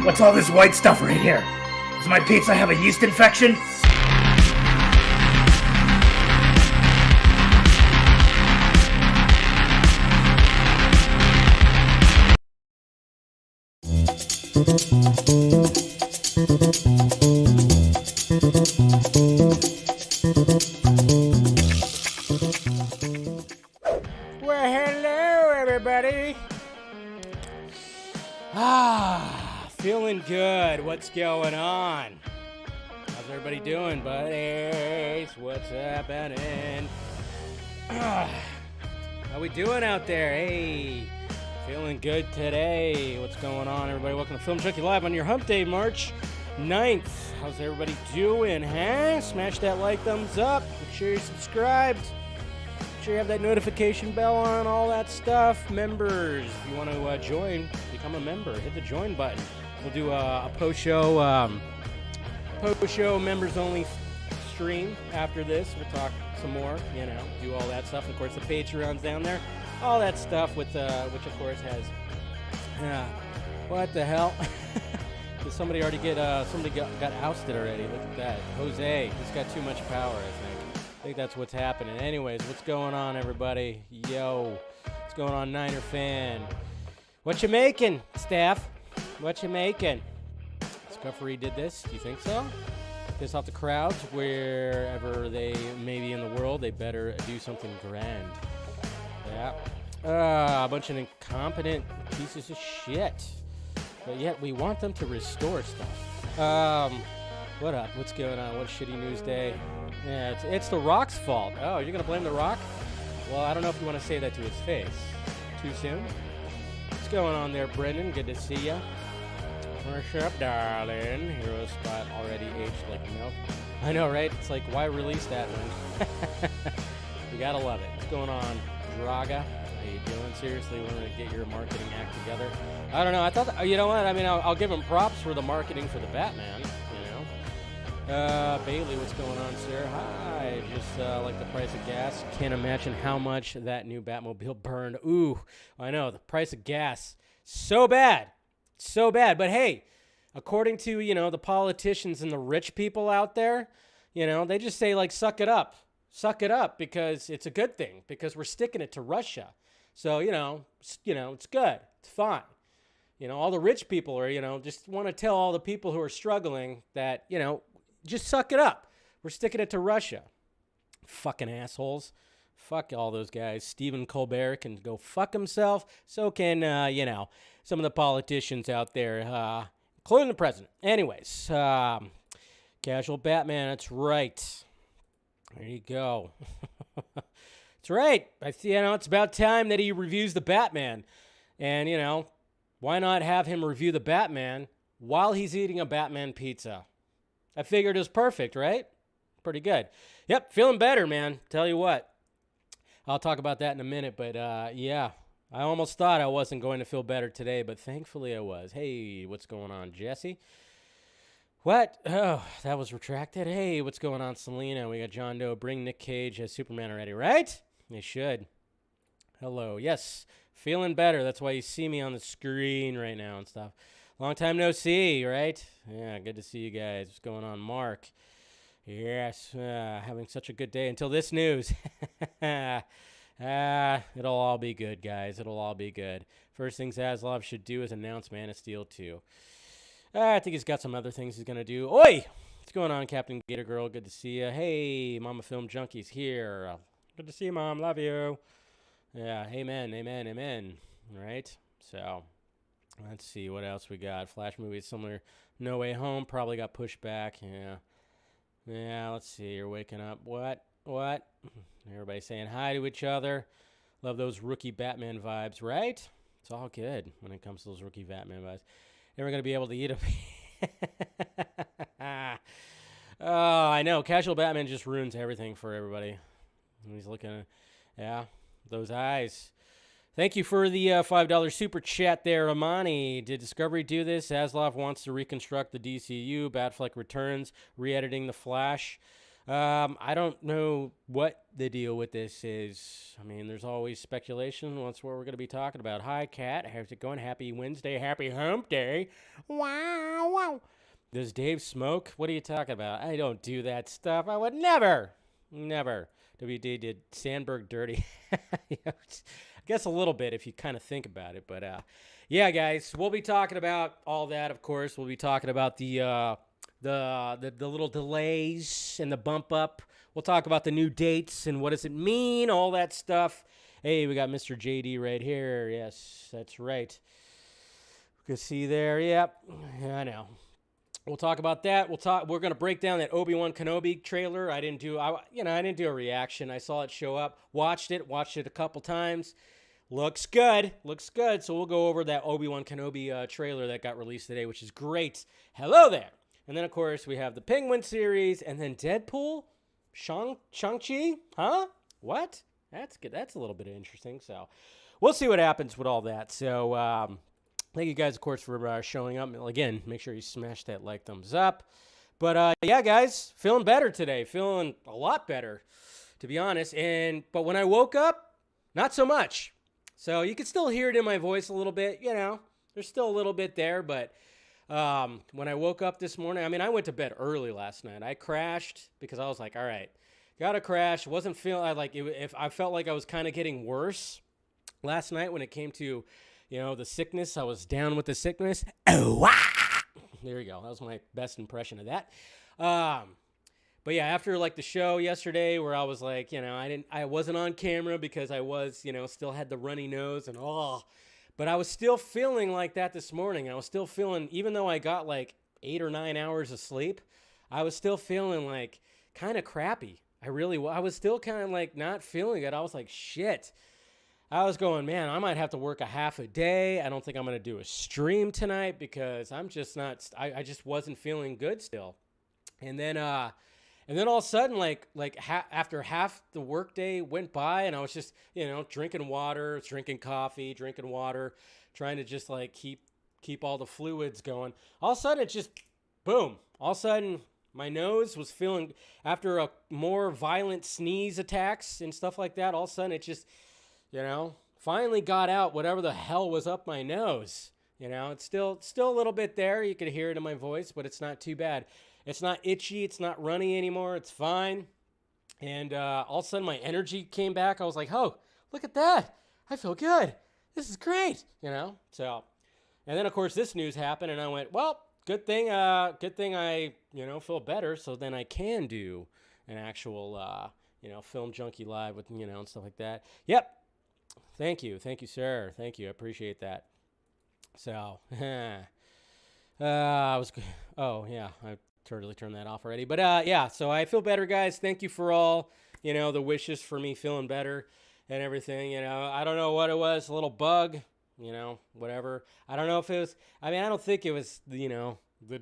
What's all this white stuff right here? Does my pizza have a yeast infection? Well, hello, everybody. Feeling good. What's going on? How's everybody doing, buddies? What's happening? How we doing out there? Hey, feeling good today. What's going on, everybody? Welcome to Film Junkie Live on your hump day, March 9th. How's everybody doing, huh? Smash that like, thumbs up. Make sure you're subscribed. Make sure you have that notification bell on, all that stuff. Members, if you want to join, become a member. Hit the join button. We'll do a post-show members only stream after this. We'll talk some more, do all that stuff. Of course, the Patreon's down there. All that stuff with which of course has what the hell? Did somebody already get somebody got ousted already? Look at that. Jose, he's got too much power, I think that's what's happening. Anyways, what's going on, everybody? Yo, what's going on, Niner fan? What you making, staff? What you making? Scuffery did this. Do you think so? Piss off the crowds wherever they may be in the world. They better do something grand. Yeah. A bunch of incompetent pieces of shit. But yet we want them to restore stuff. What up? What's going on? What a shitty news day. Yeah, it's The Rock's fault. Oh, you're going to blame The Rock? Well, I don't know if you want to say that to his face. Too soon? What's going on there, Brendan? Good to see ya. What's up, darling? Hero spot already aged like milk. I know, right? It's like, why release that one? You gotta love it. What's going on, Draga? How you doing? Seriously, want to get your marketing act together? I don't know. I thought, you know what? I mean, I'll give him props for the marketing for the Batman, Bailey, what's going on, sir? Hi. Just like the price of gas. Can't imagine how much that new Batmobile burned. Ooh, I know. The price of gas. So bad. So bad. But hey, according to, the politicians and the rich people out there, they just say, like, suck it up. Suck it up because it's a good thing because we're sticking it to Russia. So, it's good. It's fine. All the rich people are, just want to tell all the people who are struggling that, just suck it up. We're sticking it to Russia. Fucking assholes. Fuck all those guys. Stephen Colbert can go fuck himself. So can, some of the politicians out there, including the president. Anyways, Casual Batman, that's right. There you go. That's right. It's about time that he reviews the Batman. And, why not have him review the Batman while he's eating a Batman pizza? I figured it was perfect, right? Pretty good. Yep, feeling better, man. Tell you what. I'll talk about that in a minute, but yeah. I almost thought I wasn't going to feel better today, but thankfully I was. Hey, what's going on, Jesse? What? Oh, that was retracted. Hey, what's going on, Selena? We got John Doe. Bring Nick Cage as Superman already, right? They should. Hello. Yes, feeling better. That's why you see me on the screen right now and stuff. Long time no see, right? Yeah, good to see you guys. What's going on, Mark? Yes, having such a good day until this news. It'll all be good, guys. It'll all be good. First thing Zaslav should do is announce Man of Steel 2. I think he's got some other things he's going to do. Oi! What's going on, Captain Gator Girl? Good to see you. Hey, Mama Film Junkie's here. Good to see you, Mom. Love you. Yeah, amen, amen, amen. All right, so... let's see what else we got. Flash movie similar. No Way Home probably got pushed back. Yeah. Let's see. You're waking up. What? Everybody saying hi to each other. Love those rookie Batman vibes, right? It's all good when it comes to those rookie Batman vibes. Never gonna be able to eat them. Oh, I know. Casual Batman just ruins everything for everybody. He's looking at, those eyes. Thank you for the $5 super chat there, Amani. Did Discovery do this? Zaslav wants to reconstruct the DCU. Batfleck returns, re-editing The Flash. I don't know what the deal with this is. I mean, there's always speculation. That's what we're going to be talking about. Hi, Kat. How's it going? Happy Wednesday. Happy hump day. Wow, wow. Does Dave smoke? What are you talking about? I don't do that stuff. I would never. WD did Sandberg dirty. I guess a little bit if you kind of think about it. But yeah, guys, we'll be talking about all that, of course. We'll be talking about the little delays and the bump up. We'll talk about the new dates and what does it mean, all that stuff. Hey, we got Mr. JD right here. Yes, that's right. You can see there. Yep. Yeah, I know. We'll talk about that. We're going to break down that Obi-Wan Kenobi trailer. I didn't do a reaction. I saw it show up, watched it a couple times. Looks good. So we'll go over that Obi-Wan Kenobi trailer that got released today, which is great. Hello there. And then, of course, we have the Penguin series, and then Deadpool, Shang-Chi, huh? What? That's good. That's a little bit interesting. So we'll see what happens with all that. So thank you guys, of course, for showing up. Again, make sure you smash that like, thumbs up. But yeah, guys, feeling better today. Feeling a lot better, to be honest. But when I woke up, not so much. So you can still hear it in my voice a little bit. You know, there's still a little bit there, but when I woke up this morning, I mean, I went to bed early last night. I crashed because I was like, all right, gotta crash. Wasn't feeling like it, if I felt like I was kind of getting worse last night when it came to, you know, the sickness. I was down with the sickness. Oh, wow. There you go. That was my best impression of that. But yeah, after like the show yesterday where I was like, you know, I wasn't on camera because I was, you know, still had the runny nose and but I was still feeling like that this morning. I was still feeling, even though I got like 8 or 9 hours of sleep, I was still feeling like kind of crappy. I was still kind of like not feeling it. I was like, shit. I was going, man, I might have to work a half a day. I don't think I'm going to do a stream tonight because I'm just not, I just wasn't feeling good still. And then all of a sudden, after half the workday went by, and I was just, you know, drinking water, drinking coffee, drinking water, trying to just like keep all the fluids going. All of a sudden, it just, boom. All of a sudden, my nose was feeling, after a more violent sneeze attacks and stuff like that, all of a sudden it just, you know, finally got out whatever the hell was up my nose. You know, it's still a little bit there. You could hear it in my voice, but it's not too bad. It's not itchy. It's not runny anymore. It's fine. And all of a sudden, my energy came back. I was like, oh, look at that. I feel good. This is great. You know? So, and then, of course, this news happened, and I went, well, good thing I, you know, feel better, so then I can do an actual, you know, Film Junkee Live with, you know, and stuff like that. Yep. Thank you, sir. Thank you. I appreciate that. So, I totally turned that off already. But yeah, so I feel better, guys. Thank you for all, you know, the wishes for me feeling better and everything. You know, I don't know what it was, a little bug, you know, whatever. I don't know if it was, I mean, I don't think it was, you know, the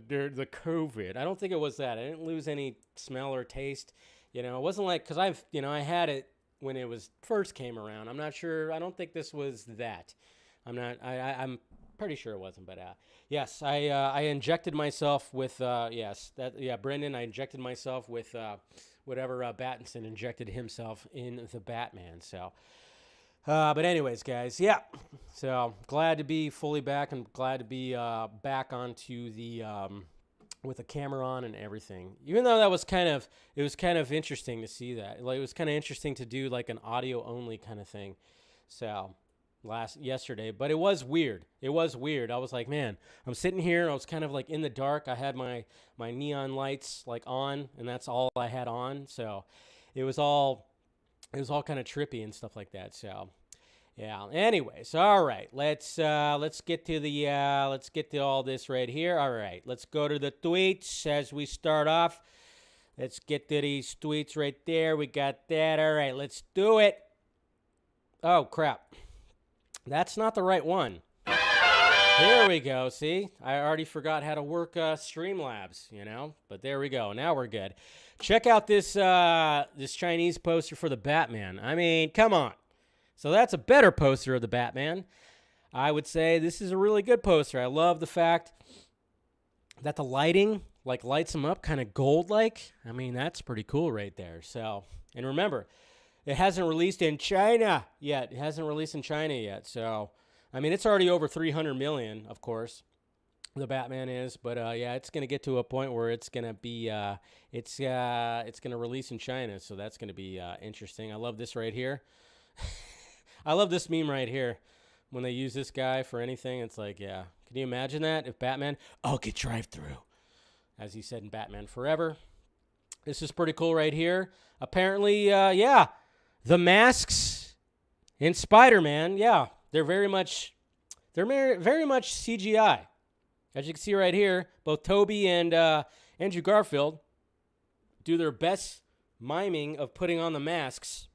COVID. I don't think it was that. I didn't lose any smell or taste. You know, it wasn't like, because I had it when it was first came around. I'm not sure. I don't think this was that. I'm pretty sure it wasn't, but yes, I injected myself with Brendan. I injected myself with whatever Battinson injected himself in the Batman. So, but anyways, guys, yeah. So glad to be fully back and glad to be back onto the with the camera on and everything. Even though it was kind of interesting to see that. Like, it was kind of interesting to do like an audio only kind of thing. So yesterday, but it was weird. I was like, man, I'm sitting here. I was kind of like in the dark. I had my neon lights like on, and that's all I had on. So it was all kind of trippy and stuff like that. So yeah. Anyways, all right. Let's get to all this right here. All right. Let's go to the tweets as we start off. Let's get to these tweets right there. We got that. All right. Let's do it. Oh crap. That's not the right one. There we go. See, I already forgot how to work Streamlabs, you know, but there we go. Now we're good. Check out this Chinese poster for the Batman. I mean, come on. So that's a better poster of the Batman. I would say this is a really good poster. I love the fact that the lighting like lights them up, kind of gold-like. I mean, that's pretty cool right there. So, and remember, it hasn't released in China yet. It hasn't released in China yet. So, I mean, it's already over 300 million, of course. The Batman is, but yeah, it's gonna get to a point where it's gonna be, it's gonna release in China, so that's gonna be interesting. I love this right here. I love this meme right here. When they use this guy for anything, it's like, yeah, can you imagine that? If Batman, I'll get drive-through, as he said in Batman Forever. This is pretty cool right here. Apparently, yeah, the masks in Spider-Man, yeah, they're very much CGI. As you can see right here, both Toby and Andrew Garfield do their best miming of putting on the masks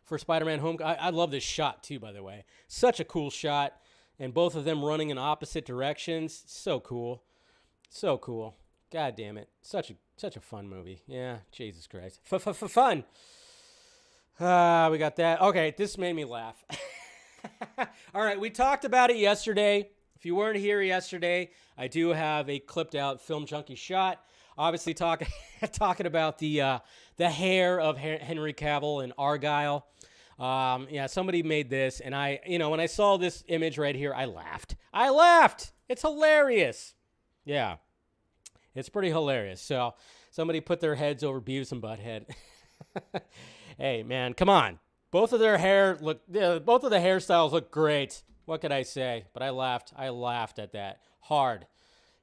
for Spider-Man I love this shot, too, by the way. Such a cool shot. And both of them running in opposite directions. So cool. So cool. God damn it. Such a fun movie. Yeah, Jesus Christ. Fun. We got that. Okay, this made me laugh. All right, we talked about it yesterday. If you weren't here yesterday, I do have a clipped out Film Junkee shot. Obviously talking about the hair of Henry Cavill and Argyle. Yeah, somebody made this, and when I saw this image right here, I laughed. It's hilarious. Yeah, it's pretty hilarious. So somebody put their heads over Beavis and Butthead. Hey, man, come on. Both of the hairstyles look great. What could I say? But I laughed at that hard.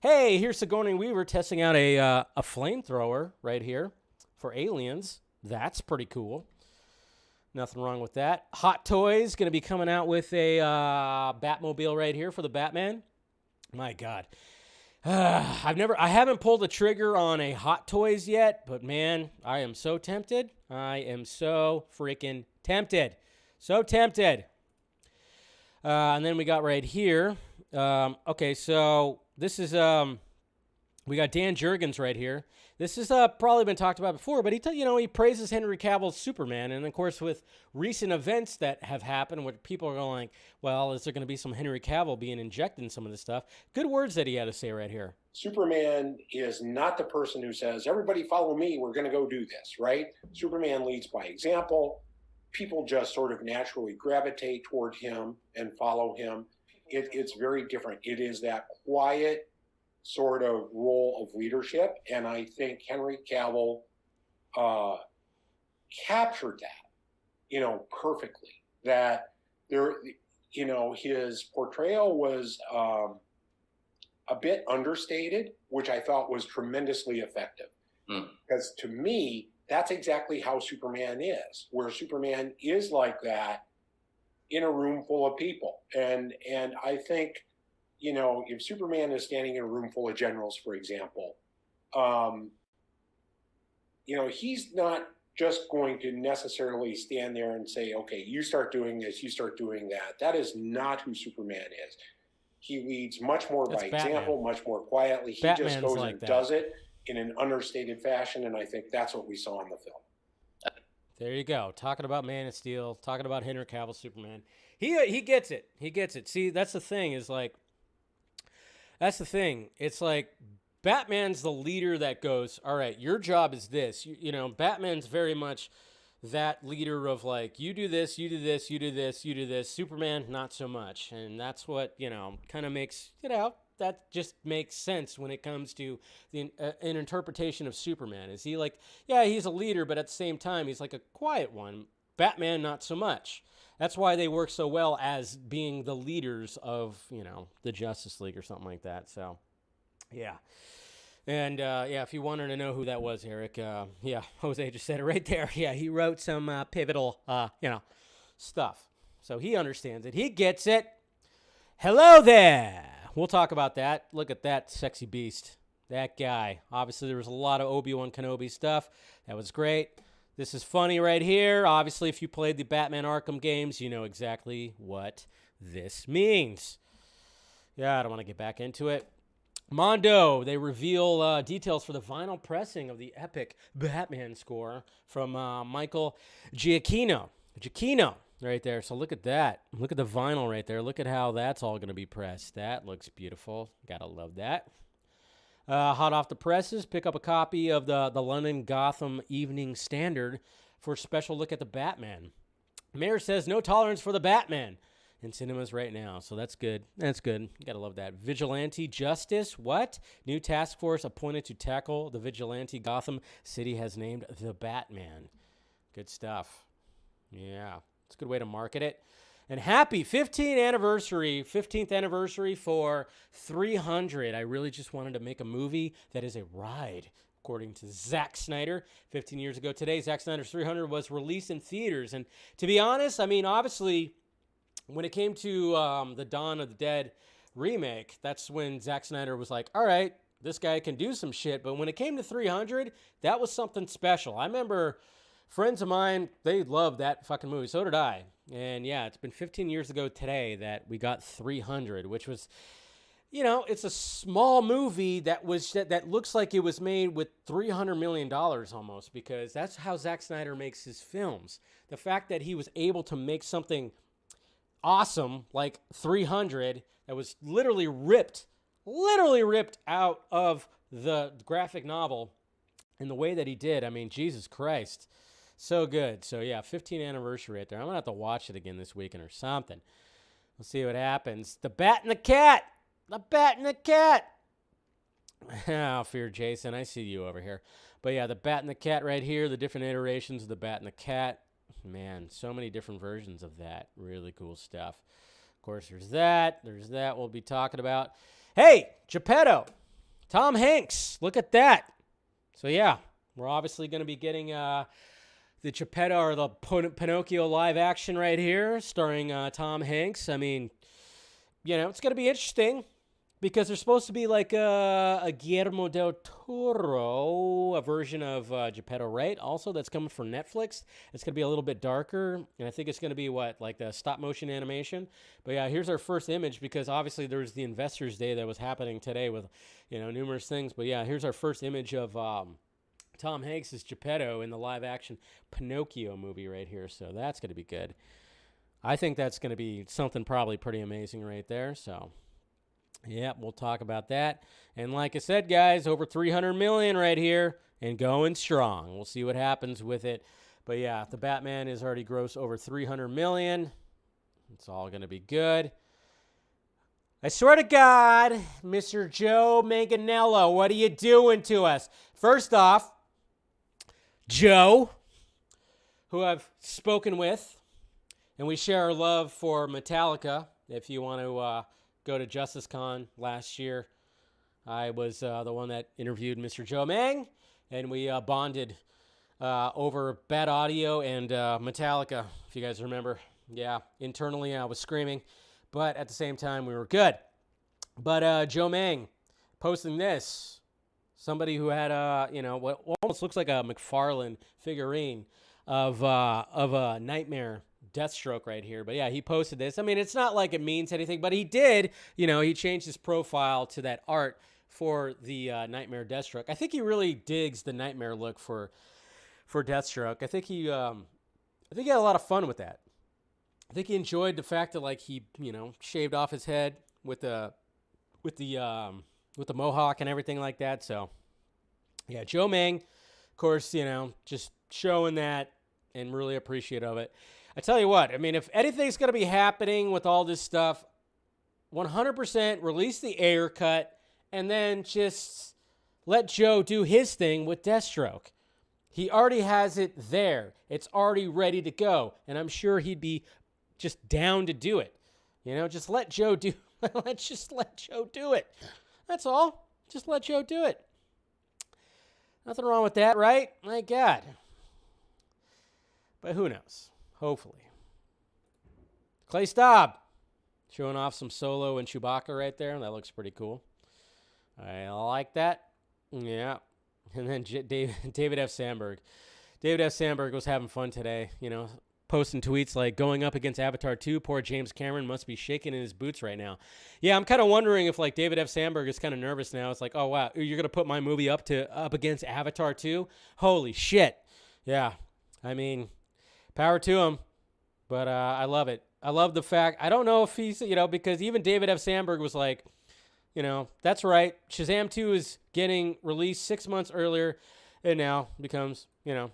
Hey, here's Sigourney Weaver testing out a flamethrower right here for aliens. That's pretty cool. Nothing wrong with that. Hot Toys going to be coming out with a Batmobile right here for the Batman. My God. I haven't pulled the trigger on a Hot Toys yet, but man, I am so tempted. I am so freaking tempted. So tempted. And then we got right here. Okay, so this is we got Dan Jurgens right here. This has probably been talked about before, but he praises Henry Cavill's Superman, and of course with recent events that have happened, where people are going, well, is there going to be some Henry Cavill being injected in some of this stuff? Good words that he had to say right here. Superman is not the person who says, everybody follow me, we're going to go do this, right? Superman leads by example. People just sort of naturally gravitate toward him and follow him. It's very different. It is that quiet sort of role of leadership, and I think Henry Cavill captured that, perfectly. That there, his portrayal was a bit understated, which I thought was tremendously effective. Because to me, that's exactly how Superman is, where Superman is like that in a room full of people. And I think, if Superman is standing in a room full of generals, for example, he's not just going to necessarily stand there and say, okay, you start doing this, you start doing that. That is not who Superman is. He leads much more by example, much more quietly. He just goes and does it in an understated fashion, and I think that's what we saw in the film. There you go. Talking about Man of Steel, talking about Henry Cavill Superman. He gets it. He gets it. See, that's the thing. It's like Batman's the leader that goes, all right, your job is this. Batman's very much that leader of like, you do this, you do this, you do this, you do this. Superman, not so much. And that's what, kind of makes, that just makes sense when it comes to an interpretation of Superman. Is he like, yeah, he's a leader, but at the same time, he's like a quiet one. Batman, not so much. That's why they work so well as being the leaders of, the Justice League or something like that. So, yeah. And, if you wanted to know who that was, Eric, Jose just said it right there. Yeah, he wrote some pivotal, stuff. So he understands it. He gets it. Hello there. We'll talk about that. Look at that sexy beast. That guy. Obviously, there was a lot of Obi-Wan Kenobi stuff. That was great. This is funny right here. Obviously, if you played the Batman Arkham games, you know exactly what this means. Yeah, I don't want to get back into it. Mondo, they reveal details for the vinyl pressing of the epic Batman score from Michael Giacchino. Giacchino, right there. So look at that. Look at the vinyl right there. Look at how that's all going to be pressed. That looks beautiful. Gotta love that. Hot off the presses, pick up a copy of the London Gotham Evening Standard for a special look at the Batman. Mayor says no tolerance for the Batman in cinemas right now, so that's good. That's good. You gotta love that. Vigilante justice, what? New task force appointed to tackle the vigilante. Gotham City has named the Batman. Good stuff. Yeah, it's a good way to market it. And happy 15th anniversary for 300. I really just wanted to make a movie that is a ride, according to Zack Snyder. 15 years ago today, Zack Snyder's 300 was released in theaters. And to be honest, I mean, obviously, when it came to the Dawn of the Dead remake, that's when Zack Snyder was like, all right, this guy can do some shit. But when it came to 300, that was something special. I remember friends of mine, they loved that fucking movie. So did I. And yeah, it's been 15 years ago today that we got 300, which was, you know, it's a small movie that looks like it was made with $300 million almost, because that's how Zack Snyder makes his films. The fact that he was able to make something awesome like 300 that was literally ripped out of the graphic novel in the way that he did. I mean, Jesus Christ. So good. So yeah, 15th anniversary right there. I'm going to have to watch it again this weekend or something. We'll see what happens. The Bat and the Cat. The Bat and the Cat. Oh, Fear Jason, I see you over here. But yeah, the Bat and the Cat right here. The different iterations of the Bat and the Cat. Man, so many different versions of that. Really cool stuff. Of course, there's that. There's that we'll be talking about. Hey, Geppetto. Tom Hanks. Look at that. So yeah, we're obviously going to be getting the Geppetto or the Pinocchio live action right here, starring Tom Hanks. I mean, you know, it's going to be interesting because there's supposed to be like a Guillermo del Toro, a version of Geppetto, right? Also, that's coming from Netflix. It's going to be a little bit darker, and I think it's going to be like the stop motion animation. But yeah, here's our first image because obviously there's the Investors Day that was happening today with, you know, numerous things. But yeah, here's our first image of Tom Hanks as Geppetto in the live-action Pinocchio movie right here, so that's going to be good. I think that's going to be something probably pretty amazing right there, so yeah, we'll talk about that. And like I said, guys, over 300 million right here and going strong. We'll see what happens with it. But yeah, the Batman is already grossed over 300 million. It's all going to be good. I swear to God, Mr. Joe Manganiello, what are you doing to us? First off, Joe, who I've spoken with, and we share our love for Metallica. If you want to go to JusticeCon last year, I was the one that interviewed Mr. Joe Mang, and we bonded over bad audio and Metallica, if you guys remember. Yeah, internally I was screaming, but at the same time we were good. But Joe Mang posting this. Somebody who had what almost looks like a McFarlane figurine of a Nightmare Deathstroke right here. But yeah, he posted this. I mean, it's not like it means anything, but he did. You know, he changed his profile to that art for the Nightmare Deathstroke. I think he really digs the Nightmare look for Deathstroke. I think he had a lot of fun with that. I think he enjoyed the fact that like he shaved off his head with the mohawk and everything like that. So, yeah, Joe Mang, of course, just showing that and really appreciative of it. I tell you what, I mean, if anything's going to be happening with all this stuff, 100% release the Ayer cut and then just let Joe do his thing with Deathstroke. He already has it there. It's already ready to go. And I'm sure he'd be just down to do it. Just let Joe do Let's just let Joe do it. That's all. Just let Joe do it. Nothing wrong with that, right? My God. But who knows? Hopefully. Clay Staub showing off some Solo and Chewbacca right there. That looks pretty cool. I like that. Yeah. And then David F. Sandberg. David F. Sandberg was having fun today, posting tweets like, going up against Avatar 2, poor James Cameron must be shaking in his boots right now. Yeah, I'm kind of wondering if like David F. Sandberg is kind of nervous now. It's like, oh, wow, you're going to put my movie up against Avatar 2? Holy shit. Yeah, I mean, power to him, but I love it. I love the fact, I don't know if he's, because even David F. Sandberg was like, that's right. Shazam 2 is getting released 6 months earlier, and now becomes,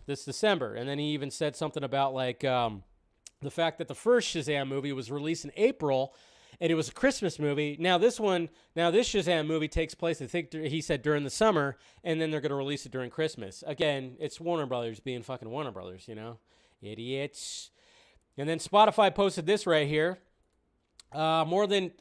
this December. And then he even said something about like the fact that the first Shazam movie was released in April, and it was a Christmas movie. Now this Shazam movie takes place, I think he said, during the summer, and then they're going to release it during Christmas. Again, it's Warner Brothers being fucking Warner Brothers, idiots. And then Spotify posted this right here. More than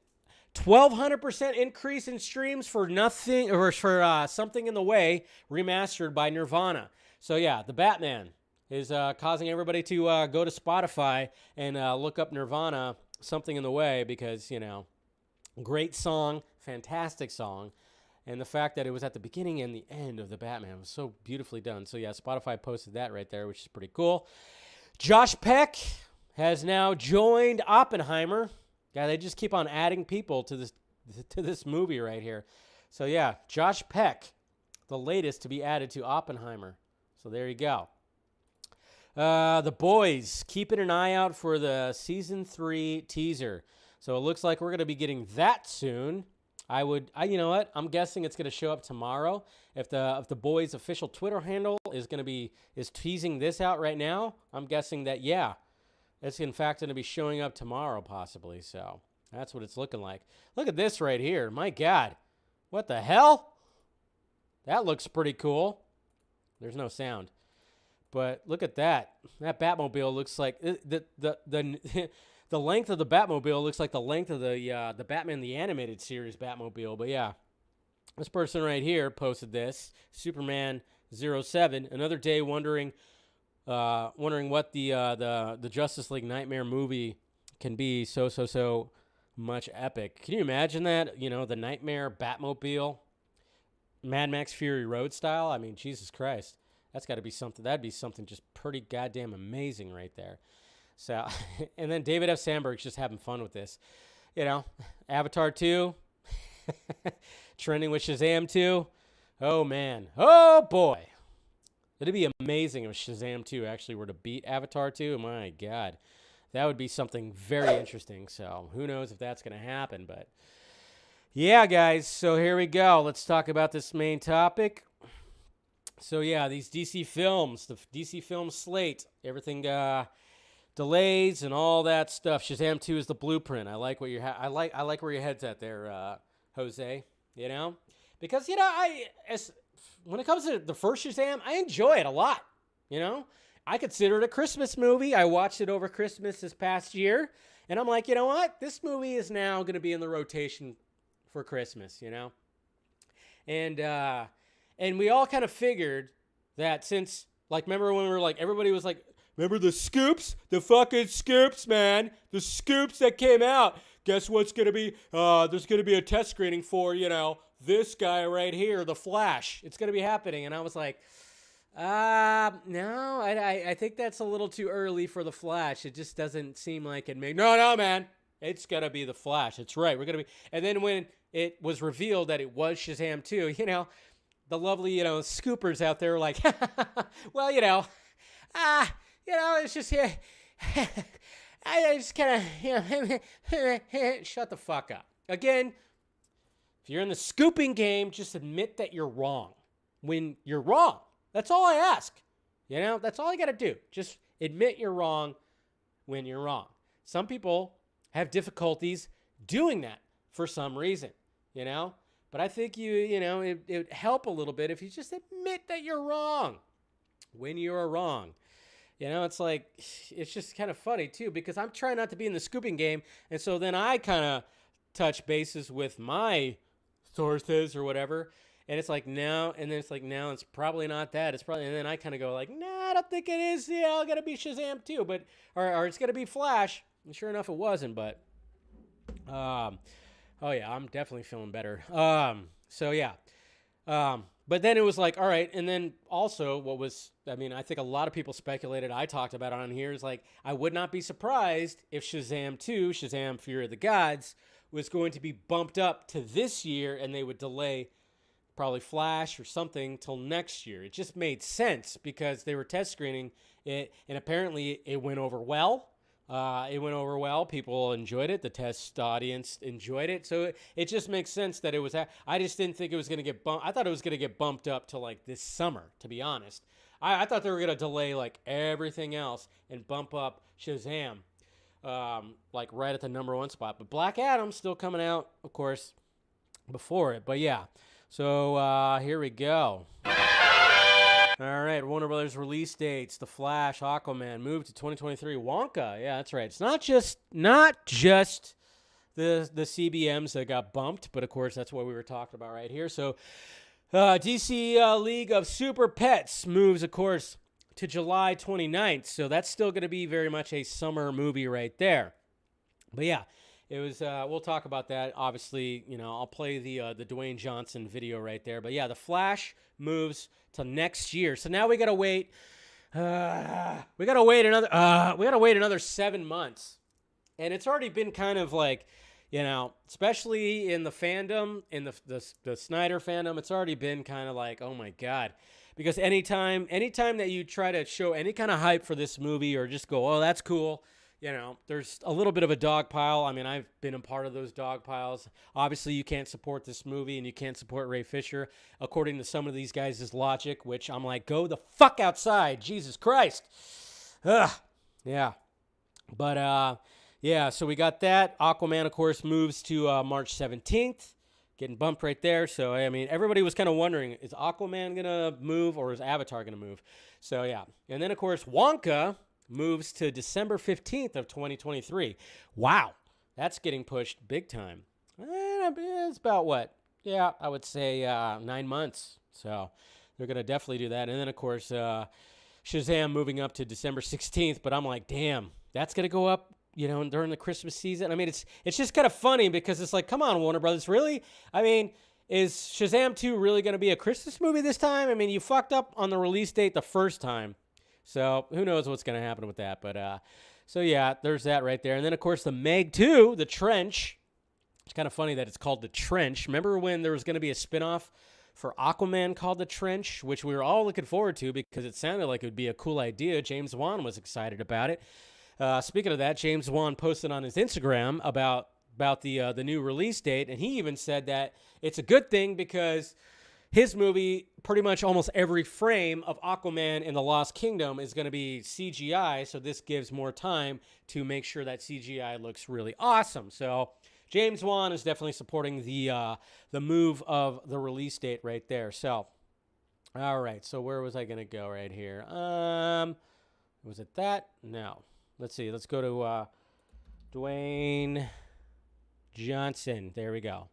1,200% increase in streams for nothing, or for Something in the Way, remastered by Nirvana. So yeah, the Batman is causing everybody to go to Spotify and look up Nirvana, Something in the Way, because, great song, fantastic song. And the fact that it was at the beginning and the end of the Batman was so beautifully done. So yeah, Spotify posted that right there, which is pretty cool. Josh Peck has now joined Oppenheimer. Yeah, they just keep on adding people to this movie right here. So yeah, Josh Peck, the latest to be added to Oppenheimer. So there you go. The Boys, keeping an eye out for the season 3 teaser. So it looks like we're going to be getting that soon. You know what? I'm guessing it's going to show up tomorrow. If the Boys' official Twitter handle is teasing this out right now, I'm guessing that it's in fact going to be showing up tomorrow possibly. So that's what it's looking like. Look at this right here. My God, what the hell? That looks pretty cool. There's no sound. But look at that. That Batmobile looks like the length of the Batmobile looks like the length of the Batman the Animated Series Batmobile. But yeah, this person right here posted this. Superman 07. Another day wondering what the Justice League Nightmare movie can be. So much epic. Can you imagine that? The Nightmare Batmobile, Mad Max Fury Road style. I mean, Jesus Christ. That's got to be something. That'd be something just pretty goddamn amazing right there. So, and then David F. Sandberg's just having fun with this. Avatar 2, trending with Shazam 2. Oh, man. Oh, boy. It'd be amazing if Shazam 2 actually were to beat Avatar 2. My God. That would be something very interesting. So, who knows if that's going to happen. But, yeah, guys. So, here we go. Let's talk about this main topic. So yeah, these DC films, the DC Films Slate, everything delays and all that stuff. Shazam 2 is the blueprint. I like what I like where your head's at there, Jose. Because when it comes to the first Shazam, I enjoy it a lot. I consider it a Christmas movie. I watched it over Christmas this past year, and I'm like, you know what? This movie is now going to be in the rotation for Christmas. And we all kind of figured that since, remember when we were everybody was like, remember the scoops? The fucking scoops, man. The scoops that came out. Guess what's going to be? There's going to be a test screening for, this guy right here, The Flash. It's going to be happening. And I was like, no, I think that's a little too early for The Flash. It just doesn't seem like it No, man. It's going to be The Flash. It's right. We're going to be. And then when it was revealed that it was Shazam 2, the lovely, scoopers out there were like, well, it's just, I just kind of, shut the fuck up. Again, if you're in the scooping game, just admit that you're wrong when you're wrong. That's all I ask. That's all I got to do. Just admit you're wrong when you're wrong. Some people have difficulties doing that for some reason, But I think it would help a little bit if you just admit that you're wrong when you are wrong. It's just kind of funny too, because I'm trying not to be in the scooping game. And so then I kind of touch bases with my sources or whatever. And it's like, no. And then it's like, no, it's probably not that. It's probably, and then I kind of go like, nah, I don't think it is. Yeah, it's got to be Shazam too, or it's got to be Flash. And sure enough, it wasn't, but, oh, yeah, I'm definitely feeling better. So, yeah. But then it was like, all right. And then also I think a lot of people speculated, I talked about it on here, is like, I would not be surprised if Shazam 2, Shazam Fury of the Gods, was going to be bumped up to this year and they would delay probably Flash or something till next year. It just made sense because they were test screening it and apparently it went over well. It went over well. People enjoyed it. The test audience enjoyed it. So it just makes sense that it was. I just didn't think it was going to get bumped. I thought it was going to get bumped up to like this summer, to be honest. I thought they were going to delay like everything else and bump up Shazam like right at the #1 spot. But Black Adam's still coming out, of course, before it. But yeah. So here we go. All right, Warner Brothers release dates: The Flash, Aquaman, moved to 2023. Wonka, yeah, that's right. It's not just the CBMs that got bumped, but of course that's what we were talking about right here. So DC League of Super Pets moves, of course, to July 29th. So that's still going to be very much a summer movie right there. But yeah, it was. We'll talk about that. Obviously, I'll play the Dwayne Johnson video right there. But yeah, The Flash moves to next year. So now we gotta wait. We gotta wait another 7 months, and it's already been kind of like, especially in the fandom, in the Snyder fandom, it's already been kind of like, oh my god, because anytime that you try to show any kind of hype for this movie or just go, oh, that's cool. There's a little bit of a dog pile. I mean, I've been a part of those dog piles. Obviously, you can't support this movie and you can't support Ray Fisher, according to some of these guys' logic, which I'm like, go the fuck outside. Jesus Christ. Ugh. Yeah. But, yeah, so we got that. Aquaman, of course, moves to March 17th. Getting bumped right there. So, I mean, everybody was kind of wondering, is Aquaman going to move or is Avatar going to move? So, yeah. And then, of course, Wonka moves to December 15th of 2023. Wow, that's getting pushed big time. It's about what? Yeah, I would say 9 months. So they're going to definitely do that. And then, of course, Shazam moving up to December 16th. But I'm like, damn, that's going to go up, during the Christmas season. I mean, it's just kind of funny because it's like, come on, Warner Brothers, really? I mean, is Shazam 2 really going to be a Christmas movie this time? I mean, you fucked up on the release date the first time. So who knows what's going to happen with that. But so, yeah, there's that right there. And then, of course, the Meg 2, The Trench. It's kind of funny that it's called The Trench. Remember when there was going to be a spinoff for Aquaman called The Trench, which we were all looking forward to because it sounded like it would be a cool idea. James Wan was excited about it. Speaking of that, James Wan posted on his Instagram about the new release date, and he even said that it's a good thing because his movie, pretty much almost every frame of Aquaman in the Lost Kingdom is going to be CGI, so this gives more time to make sure that CGI looks really awesome. So James Wan is definitely supporting the move of the release date right there. So, all right, so where was I going to go right here? Was it that? No. Let's see. Let's go to Dwayne Johnson. There we go.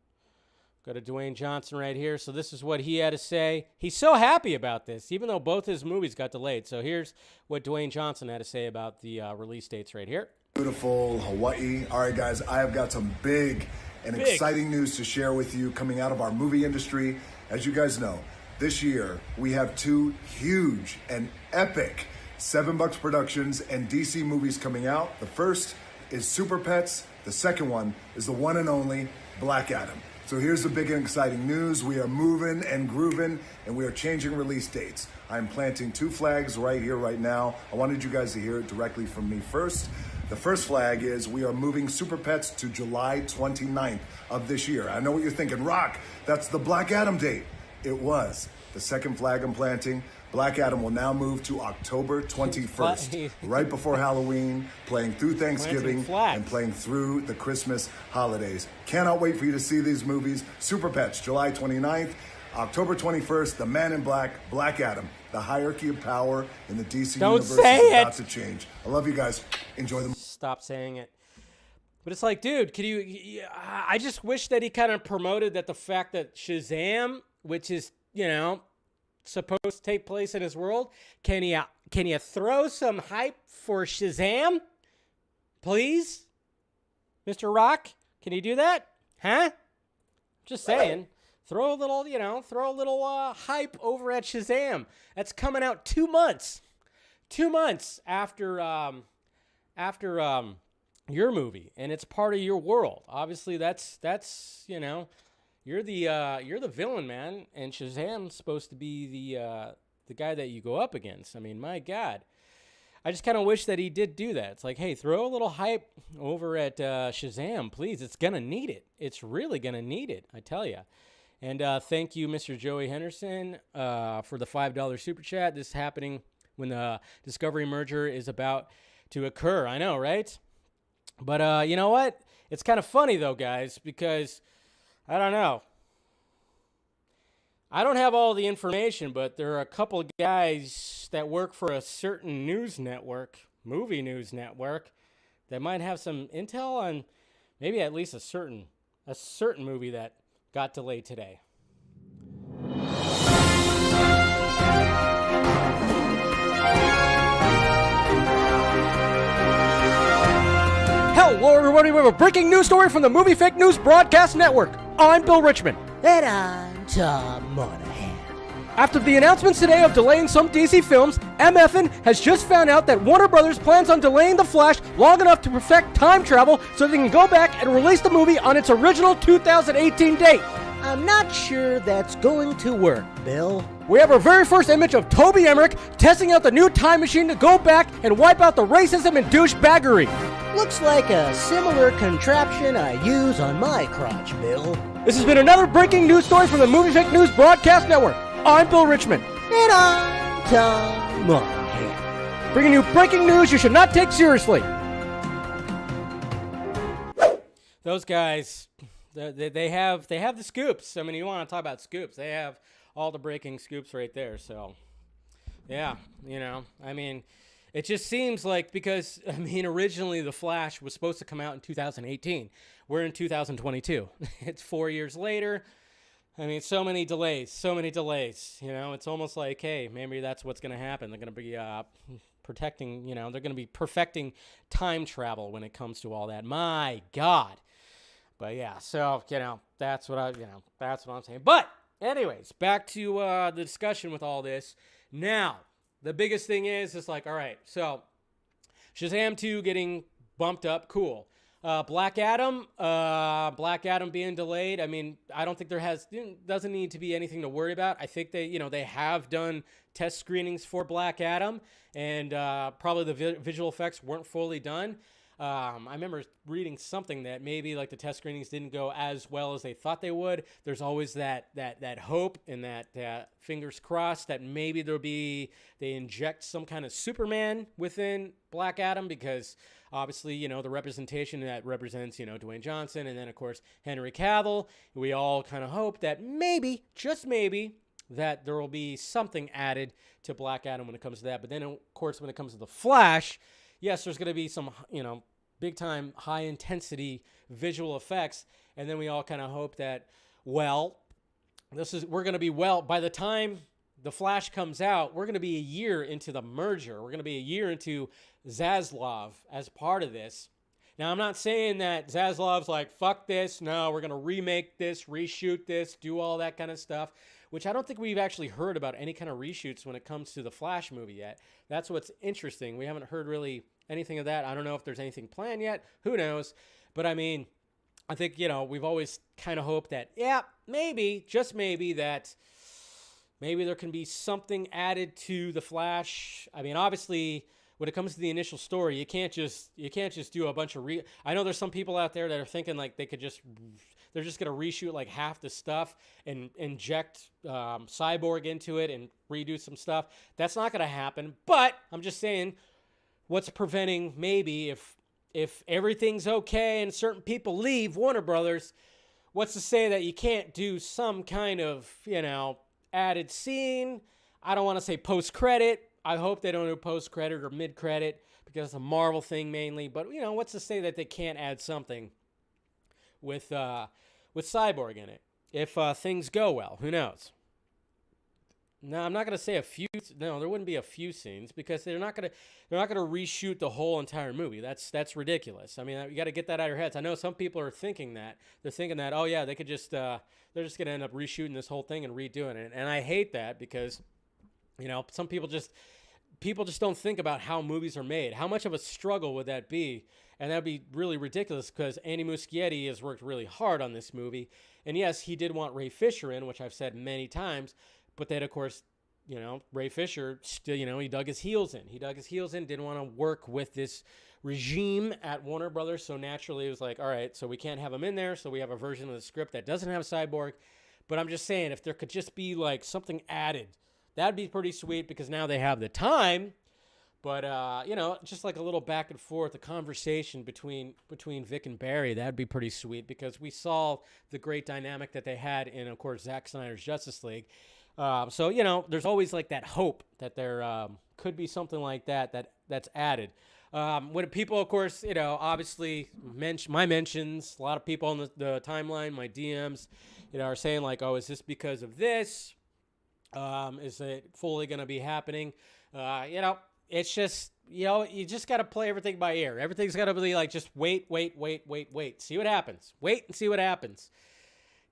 Go to Dwayne Johnson right here. So this is what he had to say. He's so happy about this, even though both his movies got delayed. So here's what Dwayne Johnson had to say about the release dates right here. Beautiful Hawaii. All right, guys, I have got some big and exciting news to share with you coming out of our movie industry. As you guys know, this year we have two huge and epic $7 productions and DC movies coming out. The first is Super Pets. The second one is the one and only Black Adam. So here's the big and exciting news. We are moving and grooving, and we are changing release dates. I'm planting two flags right here, right now. I wanted you guys to hear it directly from me first. The first flag is we are moving Super Pets to July 29th of this year. I know what you're thinking, Rock, that's the Black Adam date. It was. The second flag I'm planting, Black Adam will now move to October 21st, right before Halloween, playing through Thanksgiving and playing through the Christmas holidays. Cannot wait for you to see these movies. Super Pets, July 29th, October 21st, The Man in Black, Black Adam. The hierarchy of power in the DC universe is about to change. I love you guys. Enjoy them. Stop saying it. But it's like, dude, can you? I just wish that he kind of promoted that the fact that Shazam, which is, supposed to take place in his world, can you throw some hype for Shazam, please, Mr. Rock? Can you do that? Huh? Just saying. Throw a little hype over at Shazam. That's coming out 2 months. 2 months after your movie, and it's part of your world. Obviously, that's you're the villain, man, and Shazam's supposed to be the guy that you go up against. I mean, my God. I just kind of wish that he did do that. It's like, hey, throw a little hype over at Shazam, please. It's going to need it. It's really going to need it, I tell you. And thank you, Mr. Joey Henderson, for the $5 super chat. This is happening when the Discovery merger is about to occur. I know, right? But you know what? It's kind of funny, though, guys, because I don't know. I don't have all the information, but there are a couple of guys that work for a certain news network, movie news network, that might have some intel on maybe at least a certain movie that got delayed today. Hello, everybody. We have a breaking news story from the Movie Fake News Broadcast Network. I'm Bill Richmond. And I'm Tom Monahan. After the announcements today of delaying some DC films, MFN has just found out that Warner Brothers plans on delaying The Flash long enough to perfect time travel so they can go back and release the movie on its original 2018 date. I'm not sure that's going to work, Bill. We have our very first image of Toby Emmerich testing out the new time machine to go back and wipe out the racism and douchebaggery. Looks like a similar contraption I use on my crotch, Bill. This has been another breaking news story from the Movie Fake News Broadcast Network. I'm Bill Richmond. And I'm Tom Monahan. Bringing you breaking news you should not take seriously. Those guys, they have the scoops. I mean, you want to talk about scoops. They have all the breaking scoops right there. So, yeah, I mean, it just seems like because, originally The Flash was supposed to come out in 2018. We're in 2022. It's 4 years later. So many delays. It's almost like, hey, maybe that's what's going to happen. They're going to be protecting, they're going to be perfecting time travel when it comes to all that. My God. But yeah, so, that's what I'm saying. But anyways, back to the discussion with all this. Now, the biggest thing is, it's like, all right, so Shazam 2 getting bumped up, cool. Black Adam being delayed. I don't think doesn't need to be anything to worry about. I think they have done test screenings for Black Adam, and probably the visual effects weren't fully done. I remember reading something that maybe like the test screenings didn't go as well as they thought they would. There's always that hope and that fingers crossed that maybe they inject some kind of Superman within Black Adam, because obviously, the representation that represents, Dwayne Johnson, and then of course Henry Cavill. We all kind of hope that maybe, just maybe, that there will be something added to Black Adam when it comes to that. But then of course when it comes to The Flash, yes, there's going to be some, big time, high intensity visual effects. And then we all kind of hope that, we're going to be, by the time The Flash comes out, we're going to be a year into the merger. We're going to be a year into Zaslav as part of this. Now, I'm not saying that Zaslav's like, fuck this. No, we're going to remake this, reshoot this, do all that kind of stuff, which I don't think we've actually heard about any kind of reshoots when it comes to the Flash movie yet. That's what's interesting. We haven't heard really anything of that. I don't know if there's anything planned yet. Who knows? But I think, we've always kind of hoped that, maybe, just maybe, that maybe there can be something added to the Flash. Obviously, when it comes to the initial story, you can't just do a bunch of I know there's some people out there that are thinking like they're just going to reshoot like half the stuff and inject Cyborg into it and redo some stuff. That's not going to happen. But I'm just saying, what's preventing maybe if everything's okay and certain people leave Warner Brothers, what's to say that you can't do some kind of, added scene? I don't want to say post-credit. I hope they don't do post-credit or mid-credit because it's a Marvel thing mainly. But, what's to say that they can't add something with Cyborg in it if things go well? Who knows? No, I'm not going to say a few. No, there wouldn't be a few scenes because they're not going to reshoot the whole entire movie. That's ridiculous. You got to get that out of your heads. I know some people are thinking that. They're thinking that, oh yeah, they could just they're just going to end up reshooting this whole thing and redoing it. And I hate that because some people just don't think about how movies are made. How much of a struggle would that be? And that'd be really ridiculous because Andy Muschietti has worked really hard on this movie. And yes, he did want Ray Fisher in, which I've said many times. But then, of course, Ray Fisher still, he dug his heels in. Didn't want to work with this regime at Warner Brothers. So naturally it was like, all right, so we can't have him in there. So we have a version of the script that doesn't have Cyborg. But I'm just saying, if there could just be like something added, that'd be pretty sweet because now they have the time. But, just like a little back and forth, a conversation between Vic and Barry, that'd be pretty sweet because we saw the great dynamic that they had in, of course, Zack Snyder's Justice League. There's always like that hope that there could be something like that's added. When people, of course, obviously my mentions, a lot of people on the timeline, my DMs, are saying like, oh, is this because of this? Is it fully going to be happening? It's just, you just got to play everything by ear. Everything's got to be like, just wait. See what happens. Wait and see what happens.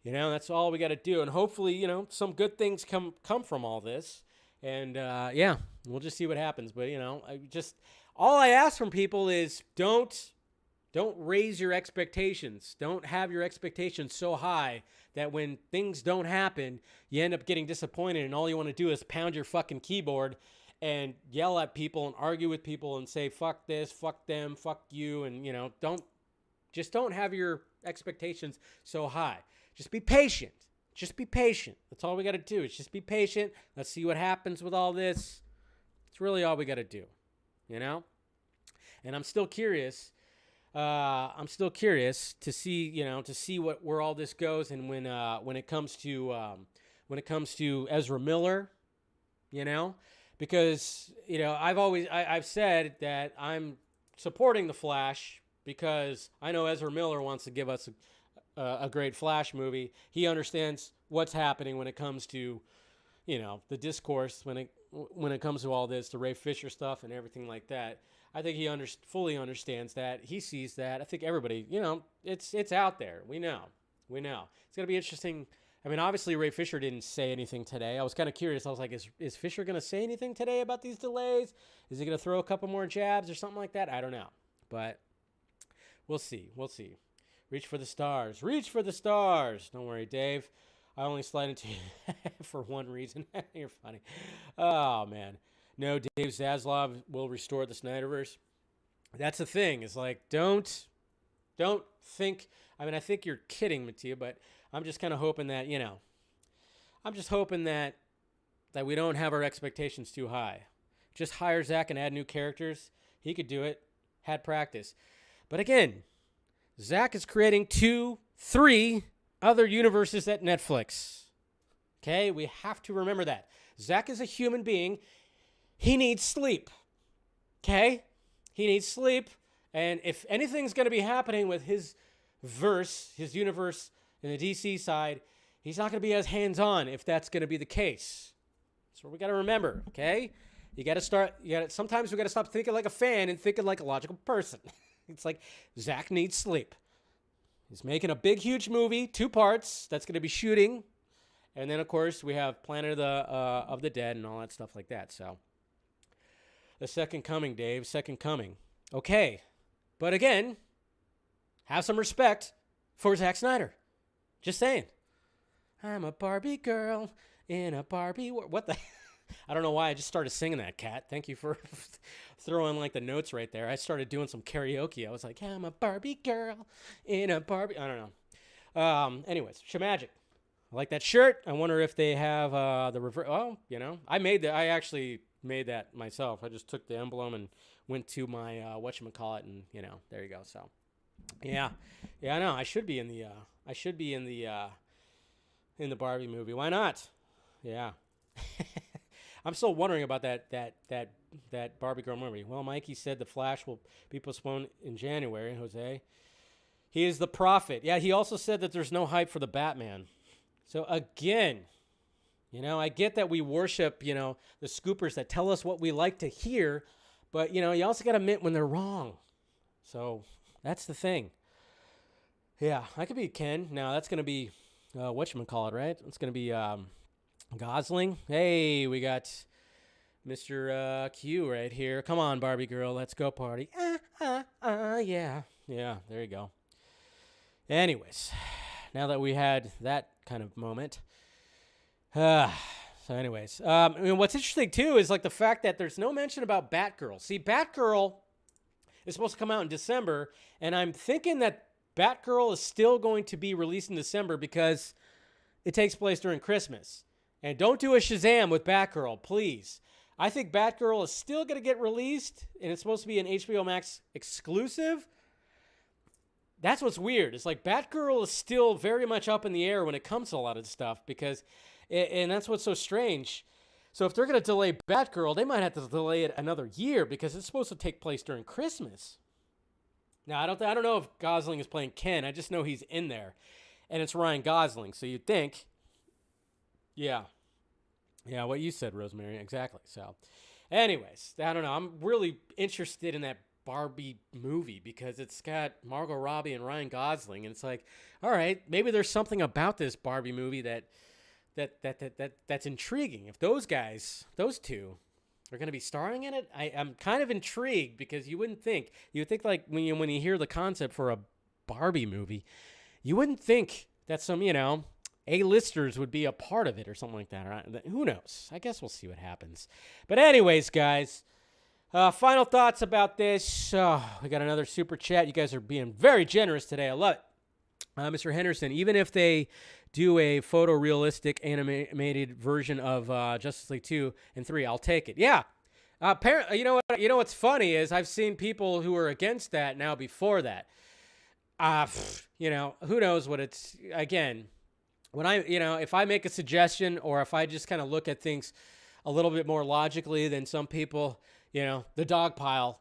That's all we got to do. And hopefully, some good things come from all this. And, we'll just see what happens. But, all I ask from people is don't raise your expectations. Don't have your expectations so high that when things don't happen, you end up getting disappointed and all you want to do is pound your fucking keyboard and yell at people and argue with people and say, fuck this, fuck them, fuck you. And, don't have your expectations so high. Just be patient. That's all we got to do is just be patient. Let's see what happens with all this. It's really all we got to do, And I'm still curious. To see where all this goes. And when it comes to Ezra Miller, because, I've said that I'm supporting the Flash because I know Ezra Miller wants to give us a great Flash movie. He understands what's happening when it comes to, the discourse, when it comes to all this, the Ray Fisher stuff and everything like that. I think he fully understands that. He sees that. I think everybody, it's out there. We know. It's going to be interesting. I mean, obviously, Ray Fisher didn't say anything today. I was kind of curious. I was like, is Fisher going to say anything today about these delays? Is he going to throw a couple more jabs or something like that? I don't know. But we'll see. Reach for the stars. Don't worry, Dave. I only slide into you for one reason. You're funny. Oh, man. No, Dave Zaslav will restore the Snyderverse. That's the thing. It's like, don't think. I mean, I think you're kidding, Mattia, but I'm just kind of hoping that, I'm just hoping that we don't have our expectations too high. Just hire Zack and add new characters. He could do it. Had practice. But again, Zack is creating 2-3 other universes at Netflix. Okay? We have to remember that. Zack is a human being. He needs sleep. Okay? He needs sleep. And if anything's going to be happening with his universe in the DC side, he's not going to be as hands-on if that's going to be the case. That's what we got to remember, okay? Sometimes we got to stop thinking like a fan and thinking like a logical person. It's like Zack needs sleep. He's making a big, huge movie, 2 parts, that's going to be shooting. And then, of course, we have Planet of the Dead and all that stuff like that. So, the second coming, Dave, second coming. Okay. But again, have some respect for Zack Snyder. Just saying. I'm a Barbie girl in a Barbie world. What the? I don't know why I just started singing that, Kat. Thank you for throwing like the notes right there. I started doing some karaoke. I was like, I'm a Barbie girl in a Barbie. I don't know. Anyways, Shamagic. I like that shirt. I wonder if they have the reverse. Oh, I actually made that myself. I just took the emblem and went to my whatchamacallit and there you go. So yeah, I know. I should be in the Barbie movie. Why not? Yeah. I'm still wondering about that Barbie girl movie. Well, Mikey said the Flash will be postponed in January. Jose, he is the prophet. Yeah, he also said that there's no hype for the Batman. So again, I get that we worship, the scoopers that tell us what we like to hear, but you also got to admit when they're wrong. So that's the thing. Yeah, I could be Ken. Now that's gonna be whatchamacallit, right? It's gonna be Gosling. Hey, we got Mr. Q right here. Come on, Barbie girl, let's go party. Yeah. There you go. Anyways, now that we had that kind of moment, so So anyways, I mean, what's interesting too is like the fact that there's no mention about Batgirl. See, Batgirl is supposed to come out in December, and I'm thinking that Batgirl is still going to be released in December because it takes place during Christmas. And don't do a Shazam with Batgirl, please. I think Batgirl is still going to get released, and it's supposed to be an HBO Max exclusive. That's what's weird. It's like Batgirl is still very much up in the air when it comes to a lot of stuff because, and that's what's so strange. So if they're going to delay Batgirl, they might have to delay it another year because it's supposed to take place during Christmas. Now, I don't know if Gosling is playing Ken. I just know he's in there, and it's Ryan Gosling. So you'd think, yeah, what you said, Rosemary, exactly. So anyways, I don't know. I'm really interested in that Barbie movie because it's got Margot Robbie and Ryan Gosling, and it's like, all right, maybe there's something about this Barbie movie that's intriguing. If those two are going to be starring in it, I'm kind of intrigued because you would think like when you hear the concept for a Barbie movie, you wouldn't think that some A-listers would be a part of it or something like that. Right? Who knows? I guess we'll see what happens. But anyways, guys. Final thoughts about this. We got another super chat. You guys are being very generous today. I love it. Mr. Henderson, even if they do a photorealistic animated version of Justice League 2 and 3, I'll take it. Yeah. Apparently, you know what's funny is I've seen people who are against that now before that. Who knows what it's, again, when if I make a suggestion or if I just kind of look at things a little bit more logically than some people, the dog pile,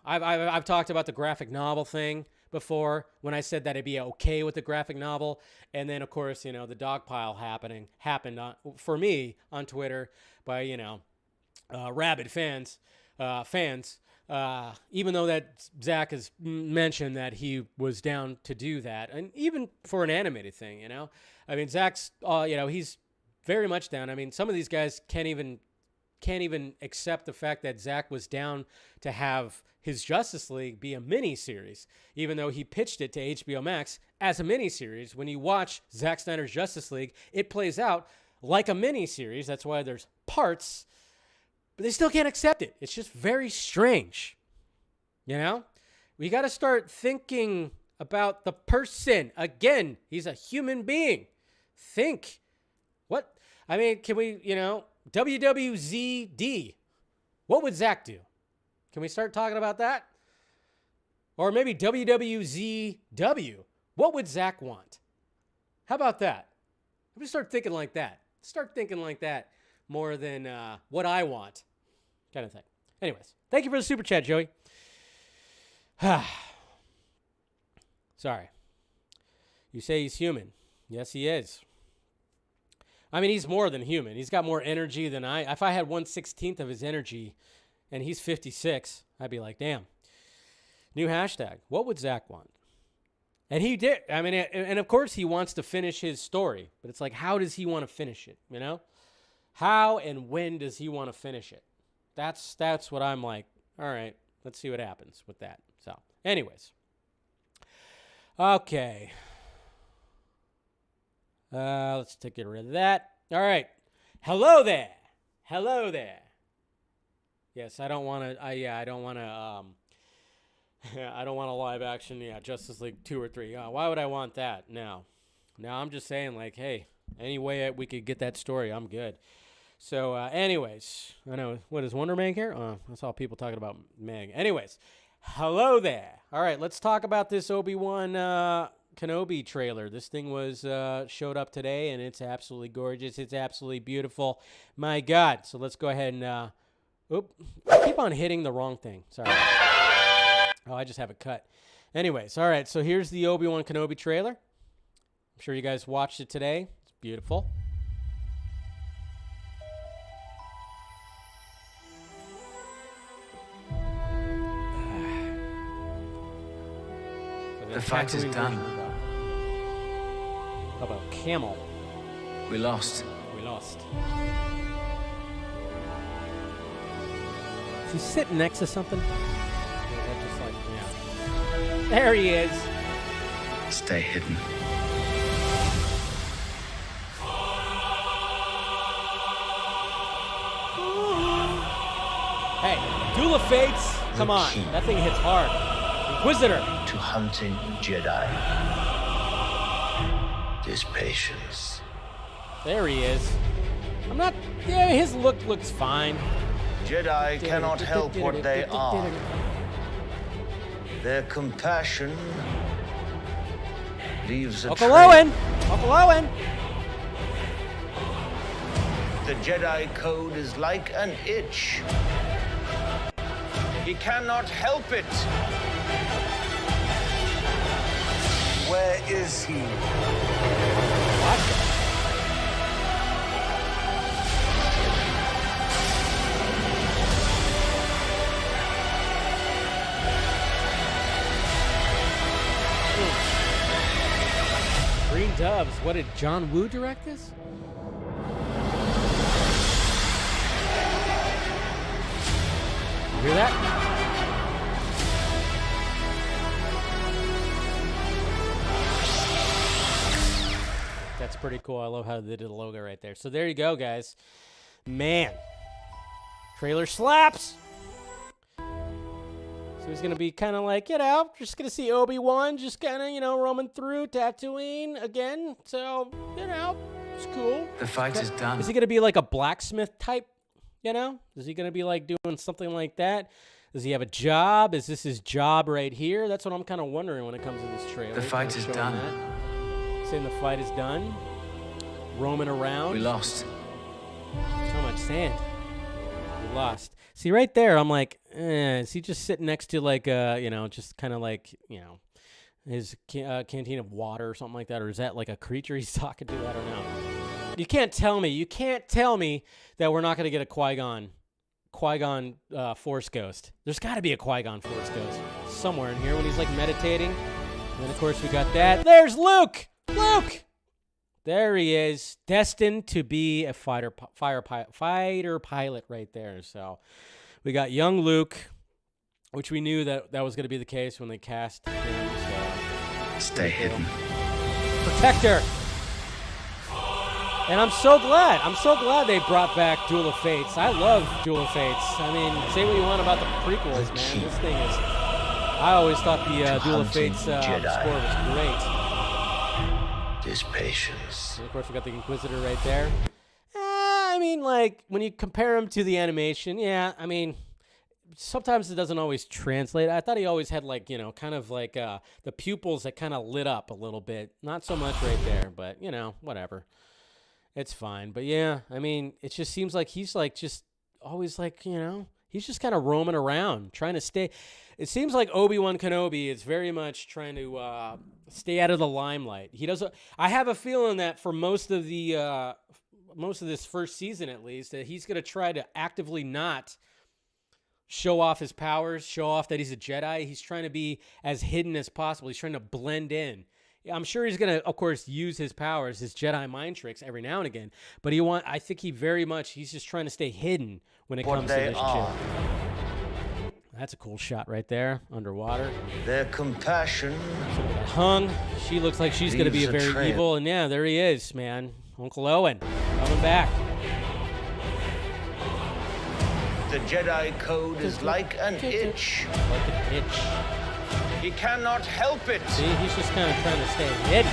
I've talked about the graphic novel thing before when I said that it'd be okay with the graphic novel. And then of course, the dog pile happened for me on Twitter by, rabid fans, even though that ZACK has mentioned that he was down to do that. And even for an animated thing, I mean, ZACK's, he's very much down. I mean, some of these guys can't even accept the fact that ZACK was down to have his Justice League be a mini-series, even though he pitched it to HBO Max as a mini-series. When you watch Zack Snyder's Justice League, it plays out like a mini-series. That's why there's parts, but they still can't accept it. It's just very strange. We got to start thinking about the person. Again, he's a human being. Think. What? I mean, can we, WWZD. What would ZACK do? Can we start talking about that? Or maybe WWZW. What would ZACK want? How about that? Let me start thinking like that. Start thinking like that more than what I want kind of thing. Anyways, thank you for the super chat, Joey. Sorry. You say he's human. Yes, he is. I mean, he's more than human. He's got more energy than I. If I had 1/16 of his energy and he's 56, I'd be like, damn. New hashtag. What would ZACK want? And he did. I mean, and of course he wants to finish his story. But it's like, how does he want to finish it? How and when does he want to finish it? That's what I'm like, all right, let's see what happens with that. So, anyways. Okay. Let's get rid of that. All right. Hello there. Yes, I don't want to. I don't want to. I don't want a live action. Yeah, Justice League 2 or 3. Why would I want that? No, I'm just saying, like, hey, any way we could get that story, I'm good. So, anyways, I know what is Wonder Man here? I saw people talking about Meg. Anyways, hello there. All right, let's talk about this Obi-Wan Kenobi trailer. This thing was showed up today, and it's absolutely gorgeous. It's absolutely beautiful. My God. So let's go ahead and I keep on hitting the wrong thing. Sorry. Oh, I just have it cut. Anyways, all right. So here's the Obi-Wan Kenobi trailer. I'm sure you guys watched it today. It's beautiful. The fight is done. How about camel? We lost. Is he sitting next to something? Or is that just like, yeah. There he is. Stay hidden. Duel of Fates. Come on, key. that thing hits hard. Inquisitor. To hunting Jedi is patience. There he is. I'm not. Yeah, his look looks fine. Jedi cannot help what they are. Their compassion leaves a Uncle trail. Owen. Uncle Owen. The Jedi code is like an itch. He cannot help it. Where is he? Green Doves. What did John Woo direct this? You hear that? That's pretty cool. I love how they did the logo right there. So there you go, guys. Man. Trailer slaps. So he's going to be kind of like, just going to see Obi-Wan just kind of, roaming through Tatooine again. So, it's cool. The fight is done. Is he going to be like a blacksmith type, Is he going to be like doing something like that? Does he have a job? Is this his job right here? That's what I'm kind of wondering when it comes to this trailer. The fight is done. Saying the fight is done. Roaming around. We lost. So much sand. We lost. See, right there, I'm like, is he just sitting next to like, just kind of like, his canteen of water or something like that? Or is that like a creature he's talking to? I don't know. You can't tell me that we're not going to get a Qui-Gon Force Ghost. There's got to be a Qui-Gon Force Ghost somewhere in here when he's like meditating. And then, of course, we got that. There's Luke! Luke! There he is, destined to be a fighter pilot right there. So we got young Luke, which we knew that was going to be the case when they cast him. So. Stay hidden. Protector. And I'm so glad they brought back Duel of Fates. I love Duel of Fates. I mean, say what you want about the prequels, man. This thing is... I always thought the Duel of Fates score was great. Is patience. And of course, we got the Inquisitor right there. I mean, like, when you compare him to the animation, sometimes it doesn't always translate. I thought he always had, like, kind of like the pupils that kind of lit up a little bit. Not so much right there, but, whatever. It's fine. But, yeah, I mean, it just seems like he's, like, just always, like, he's just kind of roaming around, trying to stay. It seems like Obi-Wan Kenobi is very much trying to stay out of the limelight. He doesn't. I have a feeling that for most of this first season, at least, that he's going to try to actively not show off his powers, show off that he's a Jedi. He's trying to be as hidden as possible. He's trying to blend in. I'm sure he's going to, of course, use his powers, his Jedi mind tricks every now and again. But I think he's just trying to stay hidden when it comes to this shit. That's a cool shot right there, underwater. Their compassion. Hung. She looks like she's going to be very evil. And yeah, there he is, man. Uncle Owen coming back. The Jedi code is like an itch. Like an itch. He cannot help it. See, he's just kind of trying to stay hidden.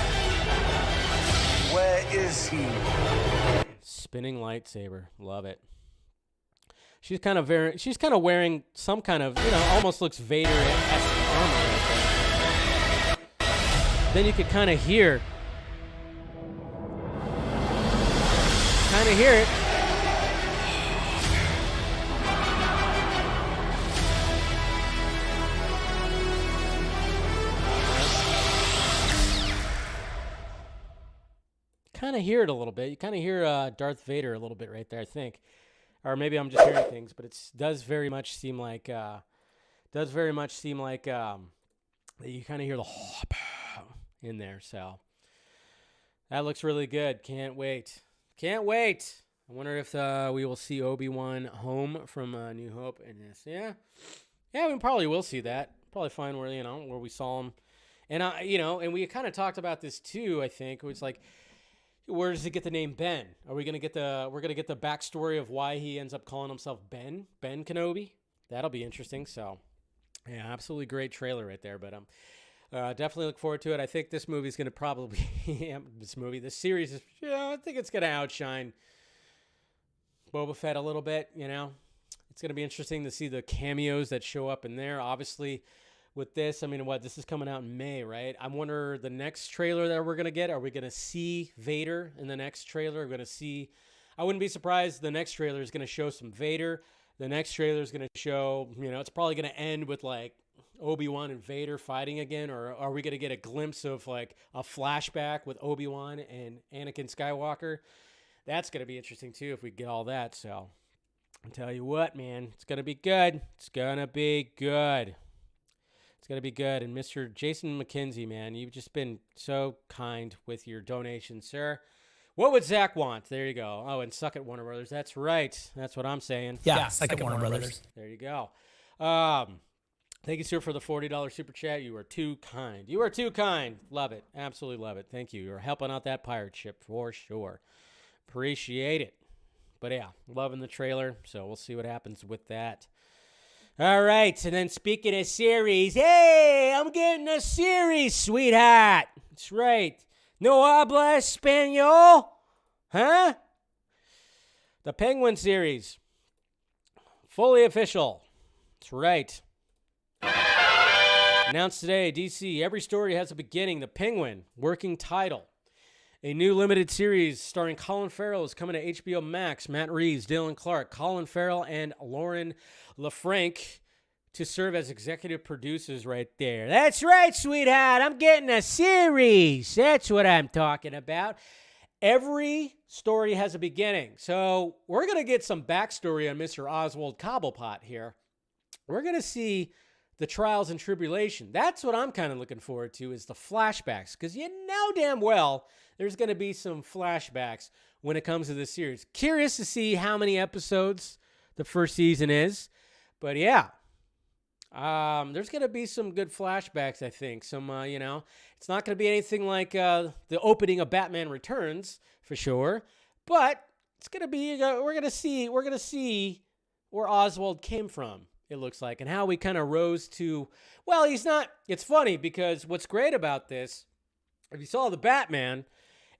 Where is he? Spinning lightsaber. Love it. She's kind of wearing some kind of, almost looks Vader-esque armor right there. Then you could kind of hear it. Kind of hear it a little bit. You kind of hear Darth Vader a little bit right there, I think. Or maybe I'm just hearing things, but it does very much seem like that you kind of hear the in there. So that looks really good. Can't wait. I wonder if we will see Obi-Wan home from New Hope in this. Yeah, we probably will see that. Probably find where where we saw him, and and we kind of talked about this too. I think it was like, where does he get the name Ben? Are we gonna get the backstory of why he ends up calling himself Ben Kenobi? that'll be interesting. So, yeah, absolutely great trailer right there. But definitely look forward to it. I think this movie's going to probably this series is, I think it's going to outshine Boba Fett a little bit. It's going to be interesting to see the cameos that show up in there. Obviously, with this, this is coming out in May, right? I wonder the next trailer that we're going to get, are we going to see Vader in the next trailer? We're going to see, I wouldn't be surprised the next trailer is going to show some Vader. The next trailer is going to show, it's probably going to end with like Obi-Wan and Vader fighting again, or are we going to get a glimpse of like a flashback with Obi-Wan and Anakin Skywalker? That's going to be interesting too if we get all that. So I'll tell you what, man, it's going to be good. It's going to be good. It's going to be good. And Mr. Jason McKenzie, man, you've just been so kind with your donation, sir. What would Zach want? There you go. Oh, and suck at Warner Brothers. That's right. That's what I'm saying. Yeah, suck at Warner Brothers. There you go. Thank you, sir, for the $40 super chat. You are too kind. You are too kind. Love it. Absolutely love it. Thank you. You're helping out that pirate ship for sure. Appreciate it. But yeah, loving the trailer. So we'll see what happens with that. All right. And then speaking of series, hey, I'm getting a series, sweetheart. That's right. No habla español? Huh? The Penguin series. Fully official. That's right. Announced today, DC, every story has a beginning. The Penguin, working title. A new limited series starring Colin Farrell is coming to HBO Max. Matt Reeves, Dylan Clark, Colin Farrell, and Lauren LaFranc to serve as executive producers right there. That's right, sweetheart. I'm getting a series. That's what I'm talking about. Every story has a beginning. So we're going to get some backstory on Mr. Oswald Cobblepot here. We're going to see the trials and tribulation. That's what I'm kind of looking forward to, is the flashbacks, because you know damn well there's going to be some flashbacks when it comes to this series. Curious to see how many episodes the first season is, but yeah, there's going to be some good flashbacks, I think. Some, it's not going to be anything like the opening of Batman Returns for sure, but it's going to be, we're going to see where Oswald came from. It looks like, and how we kind of rose to, well, he's not, it's funny because what's great about this, if you saw the Batman,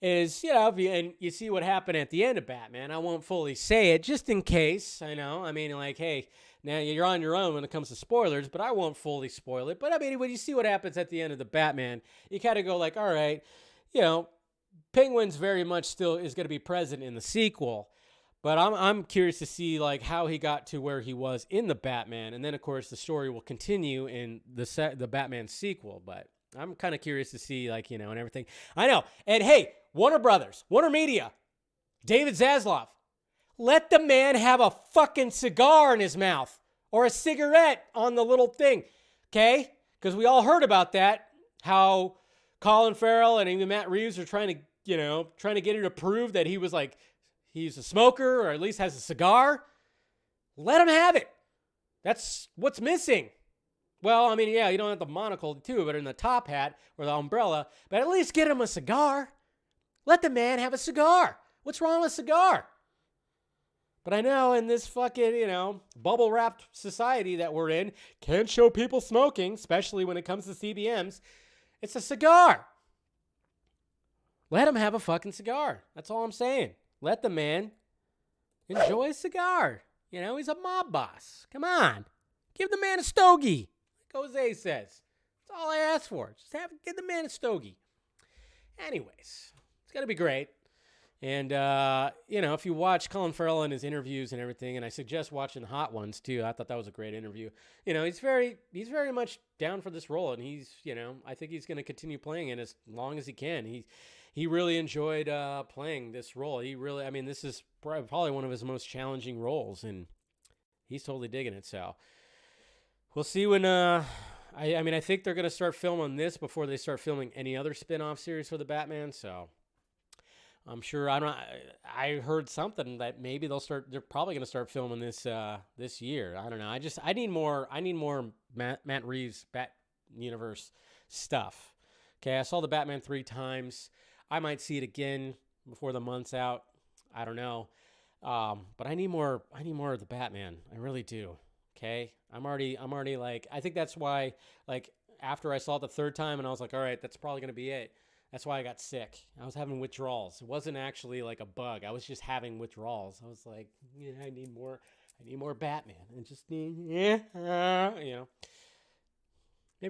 is, and you see what happened at the end of Batman. I won't fully say it just in case, I know. Hey, now you're on your own when it comes to spoilers, but I won't fully spoil it. But when you see what happens at the end of the Batman, you kind of go like, all right, Penguin's very much still is going to be present in the sequel. But I'm curious to see like how he got to where he was in the Batman, and then of course the story will continue in the Batman sequel. But I'm kind of curious to see and everything. I know. And hey, Warner Brothers, Warner Media, David Zaslav, let the man have a fucking cigar in his mouth or a cigarette on the little thing, okay? Because we all heard about that. How Colin Farrell and even Matt Reeves are trying to get him to prove that he was like. He's a smoker, or at least has a cigar. Let him have it. That's what's missing. Well, you don't have the monocle too, but in the top hat or the umbrella, but at least get him a cigar. Let the man have a cigar. What's wrong with a cigar? But I know in this fucking, bubble-wrapped society that we're in, can't show people smoking, especially when it comes to CBMs. It's a cigar. Let him have a fucking cigar. That's all I'm saying. Let the man enjoy a cigar. He's a mob boss. Come on. Give the man a stogie, like Jose says. That's all I ask for. Just give the man a stogie. Anyways, it's going to be great. And, if you watch Colin Farrell and his interviews and everything, and I suggest watching the Hot Ones too. I thought that was a great interview. He's very much down for this role, and he's, I think he's going to continue playing it as long as he can. He really enjoyed playing this role. He really, this is probably one of his most challenging roles, and he's totally digging it. So we'll see when, I think they're going to start filming this before they start filming any other spin-off series for the Batman. So I'm sure, I heard something that maybe they're probably going to start filming this this year. I don't know. I need more Matt Reeves Bat Universe stuff. Okay, I saw the Batman 3 times. I might see it again before the month's out. I don't know. But I need more of the Batman. I really do. Okay, I'm already like, I think that's why, like, after I saw it the third time and I was like, all right, that's probably gonna be it. That's why I got sick. I was having withdrawals. It wasn't actually like a bug. I was just having withdrawals. I was like, yeah, I need more Batman. And just need, maybe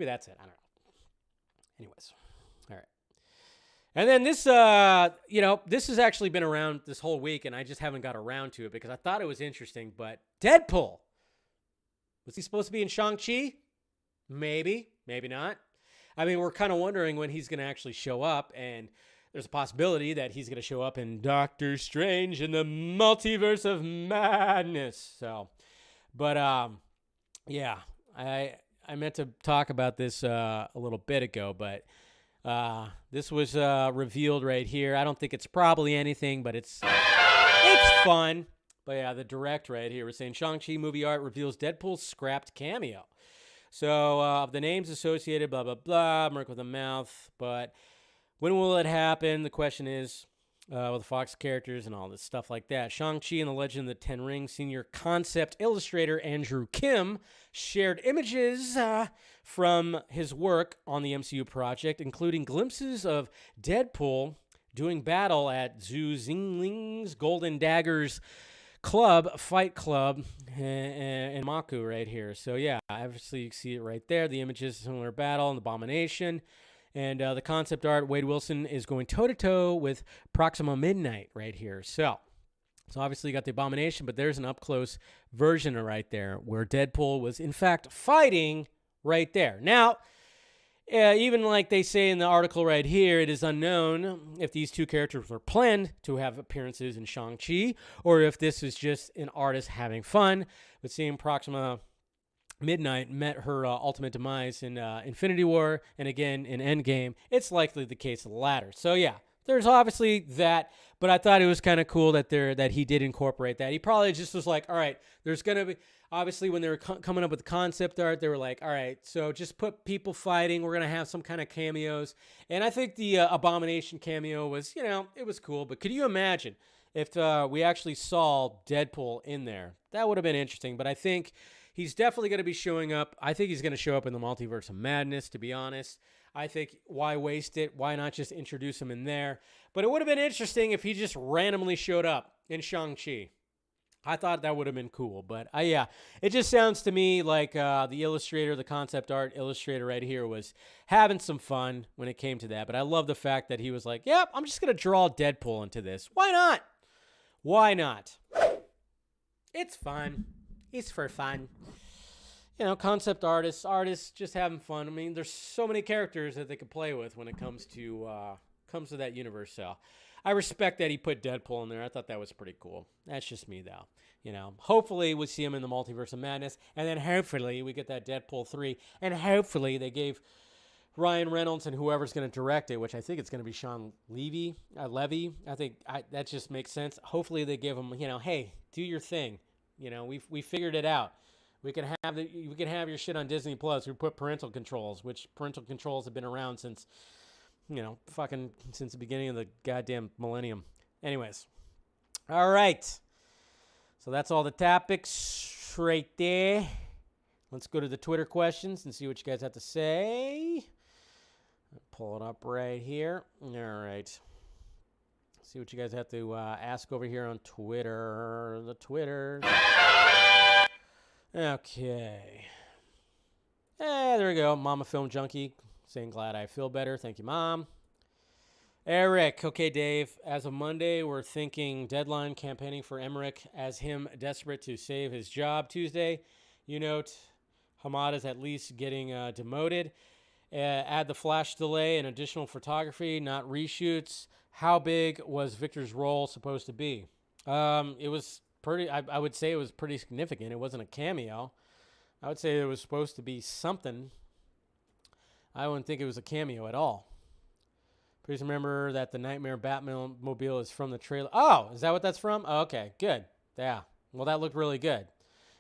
that's it. I don't know. Anyways, all right. And then this, this has actually been around this whole week, and I just haven't got around to it because I thought it was interesting. But Deadpool, was he supposed to be in Shang-Chi? Maybe, maybe not. I mean, we're kind of wondering when he's going to actually show up, and there's a possibility that he's going to show up in Doctor Strange in the Multiverse of Madness. So, but yeah, I meant to talk about this a little bit ago, but this was revealed right here. I don't think it's probably anything, but it's fun. But yeah, the direct right here was saying Shang-Chi movie art reveals Deadpool's scrapped cameo. So the names associated, blah, blah, blah, Merc with a mouth. But when will it happen? The question is, with the Fox characters and all this stuff like that. Shang-Chi and the Legend of the Ten Rings senior concept illustrator Andrew Kim shared images from his work on the MCU project, including glimpses of Deadpool doing battle at Zhu Zingling's Golden Daggers Fight Club in Maku right here. So yeah, obviously you see it right there. The images, similar battle and Abomination. And the concept art, Wade Wilson is going toe-to-toe with Proxima Midnight right here. So obviously you got the Abomination, but there's an up-close version right there where Deadpool was, in fact, fighting right there. Now, even like they say in the article right here, it is unknown if these two characters were planned to have appearances in Shang-Chi or if this is just an artist having fun. But seeing Proxima Midnight met her ultimate demise in Infinity War and again in Endgame, it's likely the case of the latter. So yeah, there's obviously that, but I thought it was kind of cool that he did incorporate that. He probably just was like, all right, there's going to be, obviously when they were coming up with the concept art, they were like, all right, so just put people fighting. We're going to have some kind of cameos. And I think the Abomination cameo was, it was cool. But could you imagine if we actually saw Deadpool in there? That would have been interesting. But I think he's definitely going to be showing up. I think he's going to show up in the Multiverse of Madness, to be honest. I think why waste it? Why not just introduce him in there? But it would have been interesting if he just randomly showed up in Shang-Chi. I thought that would have been cool. But yeah, it just sounds to me like the illustrator, the concept art illustrator right here was having some fun when it came to that. But I love the fact that he was like, yep, I'm just going to draw Deadpool into this. Why not? Why not? It's fun. It's for fun. Concept artists just having fun. I mean, there's so many characters that they could play with when it comes to that universe. So I respect that he put Deadpool in there. I thought that was pretty cool. That's just me, though. Hopefully we see him in the Multiverse of Madness, and then hopefully we get that Deadpool 3, and hopefully they gave Ryan Reynolds and whoever's going to direct it, which I think it's going to be Sean Levy. I think that just makes sense. Hopefully they give him, hey, do your thing. We figured it out. We can have your shit on Disney Plus. We put parental controls, which parental controls have been around since, since the beginning of the goddamn millennium. Anyways, all right. So that's all the topics right there. Let's go to the Twitter questions and see what you guys have to say. I'll pull it up right here. All right. See what you guys have to ask over here on Twitter. The Twitter. Okay. There we go. Mama Film Junkee saying, glad I feel better. Thank you, Mom. Eric. Okay, Dave. As of Monday, we're thinking deadline campaigning for Emmerich as him desperate to save his job. Tuesday, you note Hamada's at least getting demoted. Add the flash delay and additional photography, not reshoots. How big was Victor's role supposed to be? It was pretty, I would say it was pretty significant. It wasn't a cameo. I would say it was supposed to be something. I wouldn't think it was a cameo at all. Please remember that the Nightmare Batmobile is from the trailer. Oh, is that what that's from? Oh, okay, good. Yeah. Well, that looked really good.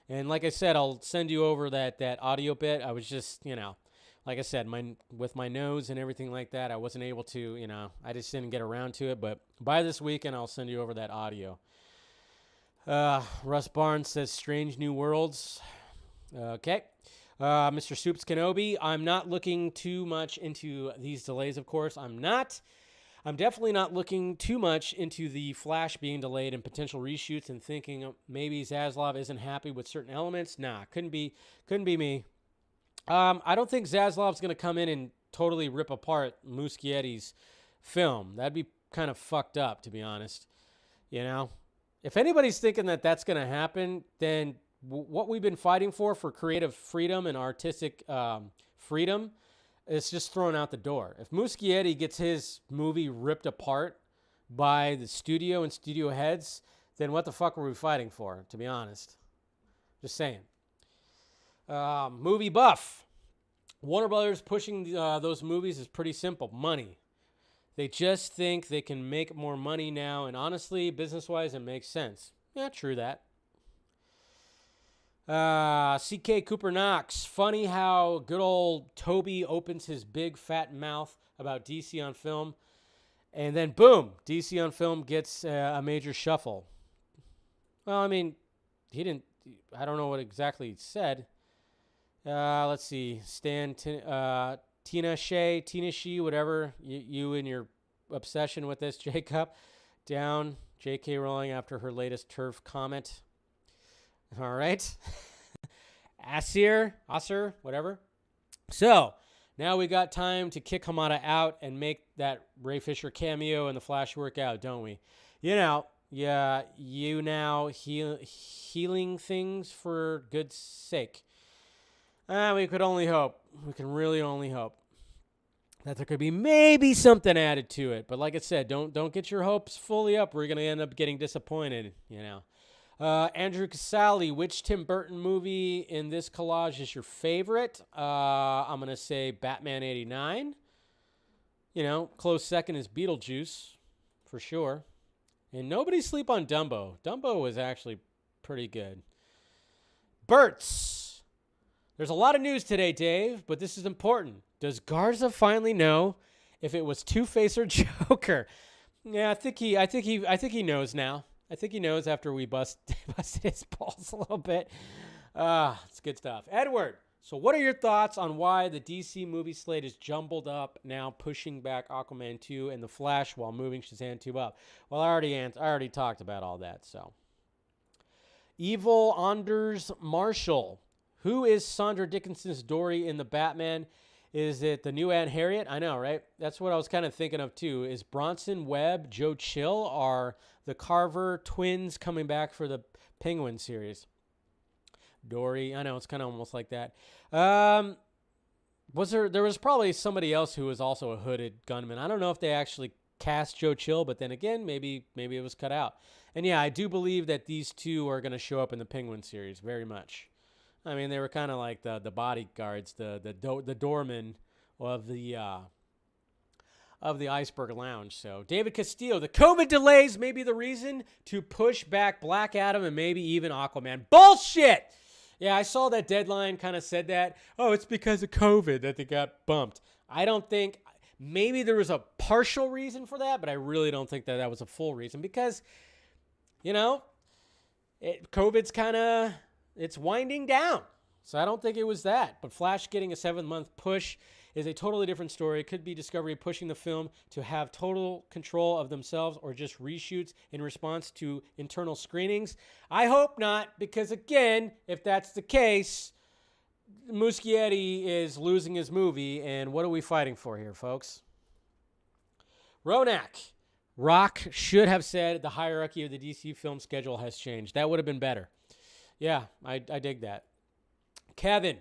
And like I said, I'll send you over that audio bit. I was just, like I said, with my nose and everything like that, I wasn't able to, I just didn't get around to it. But by this weekend, I'll send you over that audio. Russ Barnes says, Strange New Worlds. Okay. Mr. Soups Kenobi, I'm not looking too much into these delays, of course. I'm definitely not looking too much into the Flash being delayed and potential reshoots and thinking maybe Zaslav isn't happy with certain elements. Nah, couldn't be me. I don't think Zaslav's going to come in and totally rip apart Muschietti's film. That'd be kind of fucked up, to be honest. You know? If anybody's thinking that that's going to happen, then what we've been fighting for creative freedom and artistic freedom, it's just thrown out the door. If Muschietti gets his movie ripped apart by the studio and studio heads, then what the fuck are we fighting for, to be honest? Just saying. Movie buff. Warner Brothers pushing those movies is pretty simple. Money. They just think they can make more money now, and honestly, business-wise, it makes sense. Yeah, true that. C.K. Cooper Knox. Funny how good old Toby opens his big fat mouth about DC on film, and then boom, DC on film gets a major shuffle. Well, I mean, he didn't. I don't know what exactly he said. Let's see. Tina Shea, whatever. You and your obsession with this, Jacob. Down. J.K. Rowling after her latest turf comment. All right. Asir, whatever. So, now we got time to kick Hamada out and make that Ray Fisher cameo and the Flash work out, don't we? You know, yeah, you now healing things for good's sake. We could only hope. We can really only hope that there could be maybe something added to it. But like I said, don't get your hopes fully up. We're going to end up getting disappointed, you know. Andrew Casali, which Tim Burton movie in this collage is your favorite? I'm going to say Batman 89. You know, close second is Beetlejuice, for sure. And nobody sleep on Dumbo. Dumbo was actually pretty good. Bert's. There's a lot of news today, Dave, but this is important. Does Garza finally know if it was Two-Face or Joker? Yeah, I think he knows now. I think he knows after we busted his balls a little bit. It's good stuff. Edward, so what are your thoughts on why the DC movie slate is jumbled up now, pushing back Aquaman 2 and The Flash while moving Shazam 2 up? Well, I already talked about all that, so. Evil Anders Marshall. Who is Sandra Dickinson's Dory in the Batman? Is it the new Aunt Harriet? I know, right? That's what I was kind of thinking of, too. Is Bronson Webb, Joe Chill, are the Carver twins coming back for the Penguin series? Dory, I know, it's kind of almost like that. There was probably somebody else who was also a hooded gunman. I don't know if they actually cast Joe Chill, but then again, maybe it was cut out. And yeah, I do believe that these two are going to show up in the Penguin series very much. I mean, they were kind of like the bodyguards, the doormen of the Iceberg Lounge. So, David Castillo, the COVID delays may be the reason to push back Black Adam and maybe even Aquaman. Bullshit! Yeah, I saw that Deadline kind of said that. Oh, it's because of COVID that they got bumped. I don't think, maybe there was a partial reason for that, but I really don't think that was a full reason because, you know, COVID's kind of... it's winding down. So I don't think it was that. But Flash getting a 7-month push is a totally different story. It could be Discovery pushing the film to have total control of themselves or just reshoots in response to internal screenings. I hope not, because again, if that's the case, Muschietti is losing his movie, and what are we fighting for here, folks? Ronak. Rock should have said the hierarchy of the DC film schedule has changed. That would have been better. Yeah, I dig that. Kevin,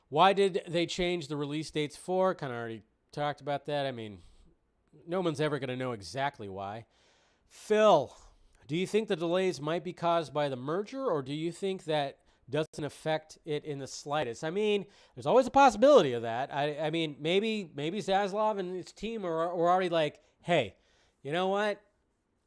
why did they change the release dates for? Kind of already talked about that. I mean, no one's ever going to know exactly why. Phil, do you think the delays might be caused by the merger, or do you think that doesn't affect it in the slightest? I mean, there's always a possibility of that. I mean, maybe Zaslav and his team are already like, hey, you know what?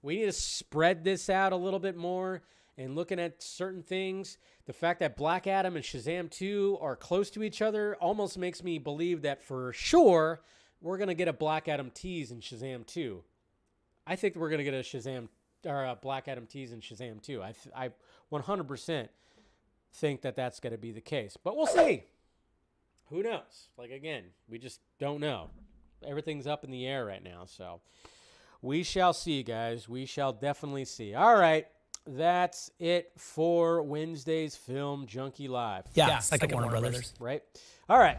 We need to spread this out a little bit more. And looking at certain things, the fact that Black Adam and Shazam 2 are close to each other almost makes me believe that for sure we're going to get a Black Adam tease in Shazam 2. I think we're going to get a Shazam or a Black Adam tease in Shazam 2. I 100% think that that's going to be the case. But we'll see. Who knows? Like, again, we just don't know. Everything's up in the air right now. So we shall see, guys. We shall definitely see. All right. That's it for Wednesday's Film Junkie Live. Yeah, it's like a Warner Brothers. Right? All right.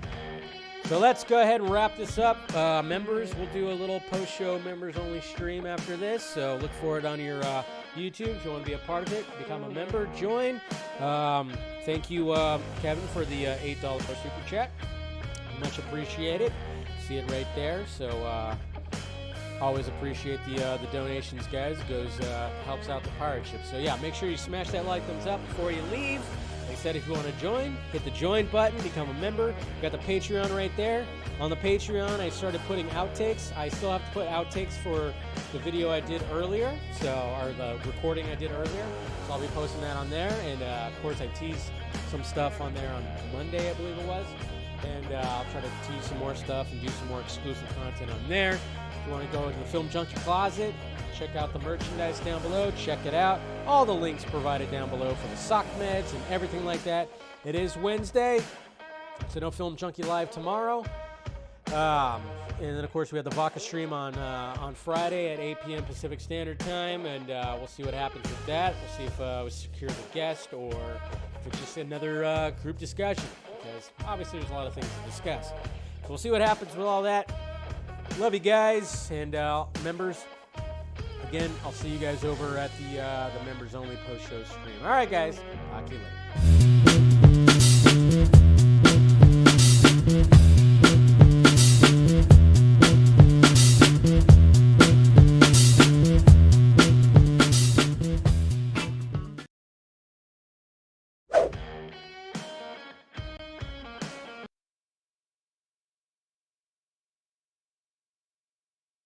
So let's go ahead and wrap this up. Members, we'll do a little post-show members-only stream after this. So look for it on your YouTube if you want to be a part of it. Become a member. Join. Thank you, Kevin, for the $8 super chat. Much appreciated. See it right there. So always appreciate the donations, guys. It goes helps out the pirate ship. So yeah, make sure you smash that like, thumbs up before you leave. Like I said, if you want to join, hit the join button, become a member. We got the Patreon right there. On the Patreon, I started putting outtakes. I still have to put outtakes for the video I did earlier, or the recording I did earlier. So I'll be posting that on there. And of course, I teased some stuff on there on Monday, I believe it was. And I'll try to tease some more stuff and do some more exclusive content on there. If you want to go into the Film Junkie Closet, check out the merchandise down below. Check it out. All the links provided down below for the sock meds and everything like that. It is Wednesday, so no Film Junkie Live tomorrow. And then, of course, we have the Vodka stream on Friday at 8 p.m. Pacific Standard Time, and we'll see what happens with that. We'll see if we secure the guest or if it's just another group discussion, because obviously there's a lot of things to discuss. So we'll see what happens with all that. Love you guys, and members. Again, I'll see you guys over at the members-only post-show stream. All right, guys. Talk to you later.